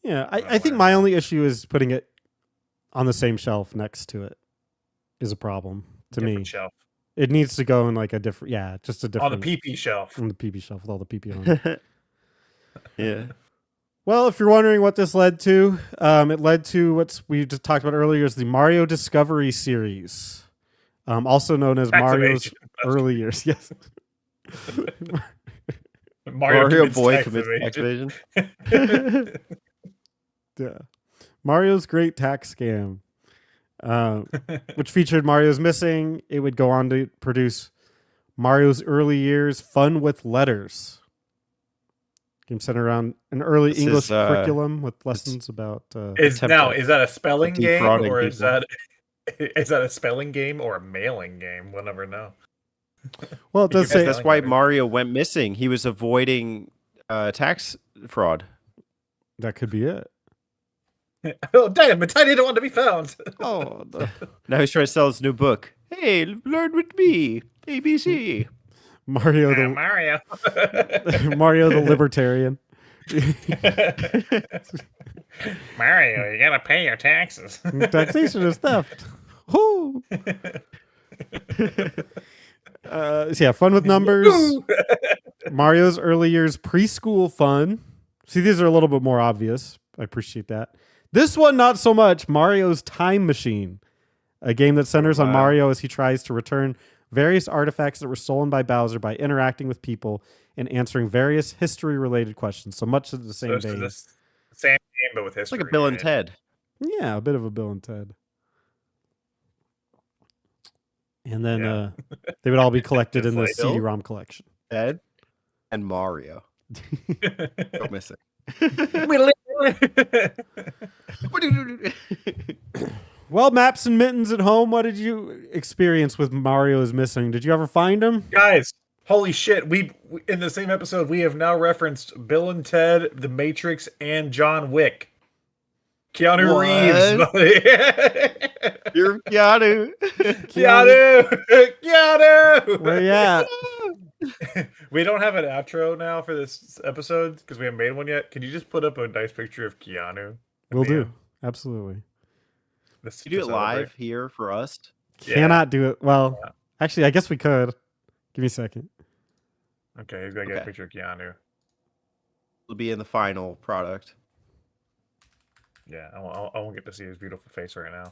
Yeah, I think my only issue is putting it on the same shelf next to it is a problem to Different me. Shelf. It needs to go in like a different, just a different On the PP shelf. on the PP shelf with all the PP on it. Yeah. Well, if you're wondering what this led to, it led to what we just talked about earlier, is the Mario Discovery series, also known as Mario's early years. Yes. Mario Boy commits tax evasion. Yeah. Mario's Great Tax Scam, which featured Mario's Missing. It would go on to produce Mario's Early Years Fun with Letters. Game centered around an early English curriculum with lessons about. Is that a spelling game, or is people. that a spelling game or a mailing game? We'll never know. Well, it does say that's why Mario went missing. He was avoiding tax fraud. That could be it. Oh, damn it! I didn't want to be found. Oh, Now he's trying to sell his new book. Hey, learn with me, ABC. Mario Mario the Libertarian. Mario, you gotta pay your taxes. Taxation is theft. Whoo! Fun with numbers. Mario's Early Years Preschool Fun. See, these are a little bit more obvious. I appreciate that. This one, not so much. Mario's Time Machine, a game that centers on Mario as he tries to return various artifacts that were stolen by Bowser by interacting with people and answering various history-related questions. So much of the same vein. The same game, but with history. It's like a Bill and Ted. Yeah, a bit of a Bill and Ted. And then they would all be collected in the CD-ROM collection. Ted and Mario. Don't miss it. Well, Maps and Mittens at home, what did you experience with Mario is Missing? Did you ever find him? Guys, holy shit. We in the same episode, we have now referenced Bill and Ted, The Matrix, and John Wick. Keanu Reeves. You're Keanu. Keanu! Where you at? We don't have an outro now for this episode because we haven't made one yet. Can you just put up a nice picture of Keanu? We'll do. Absolutely. Can you do it live here for us? Cannot do it. Well, actually, I guess we could. Give me a second. Okay, he's got to get a picture of Keanu. It'll be in the final product. Yeah, I won't get to see his beautiful face right now.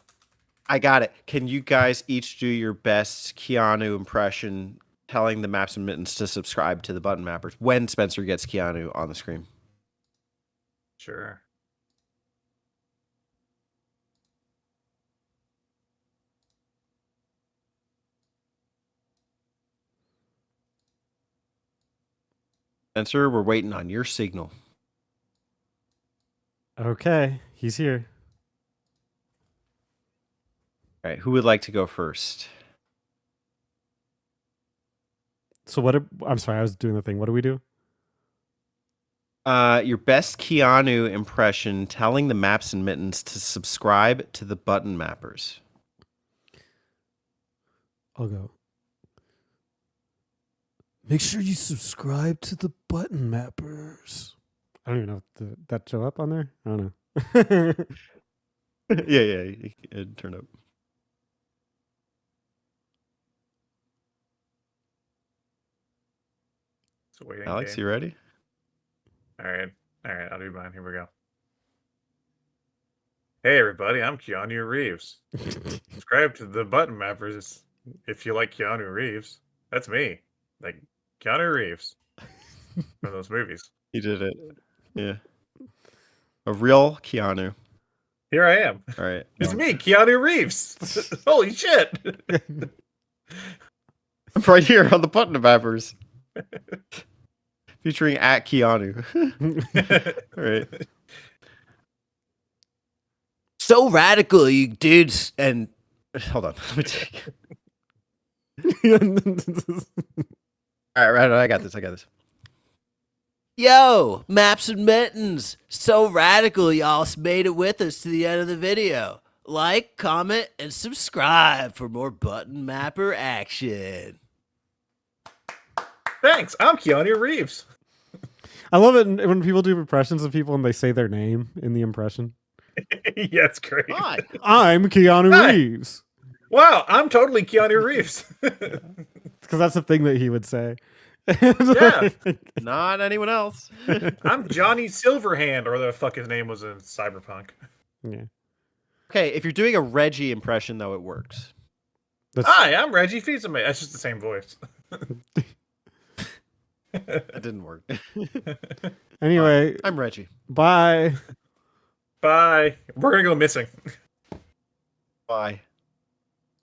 I got it. Can you guys each do your best Keanu impression, telling the Maps and Mittens to subscribe to the Button Mappers when Spencer gets Keanu on the screen? Sure. Spencer, we're waiting on your signal. Okay, he's here. All right, who would like to go first? So I'm sorry, I was doing the thing. What do we do? Your best Keanu impression, telling the Maps and Mittens to subscribe to the Button Mappers. I'll go. Make sure you subscribe to the Button Mappers. I don't even know if that show up on there. I don't know. yeah, it turned up. Alex, you ready? All right, I'll do mine. Here we go. Hey, everybody, I'm Keanu Reeves. Subscribe to the Button Mappers if you like Keanu Reeves. That's me. Like, Keanu Reeves from those movies. He did it. Yeah. A real Keanu. Here I am. All right. It's me, Keanu Reeves. Holy shit. I'm right here on the Button Mappers. Featuring at Keanu. All right. So radical, you dudes. And hold on. Let me take. All right, I got this. Yo, Maps and Mittens. So radical, y'all made it with us to the end of the video. Like, comment, and subscribe for more Button Mapper action. Thanks. I'm Keanu Reeves. I love it when people do impressions of people and they say their name in the impression. Yeah, it's great. Hi. I'm Keanu Reeves. Wow, I'm totally Keanu Reeves. Because that's the thing that he would say. Yeah. Not anyone else. I'm Johnny Silverhand, or the fuck his name was in Cyberpunk. Yeah. Okay, if you're doing a Reggie impression, though, it works. Hi, I'm Reggie Fils-Aimé. That's just the same voice. That didn't work. Anyway, I'm Reggie. bye. Bye. We're gonna go missing. Bye.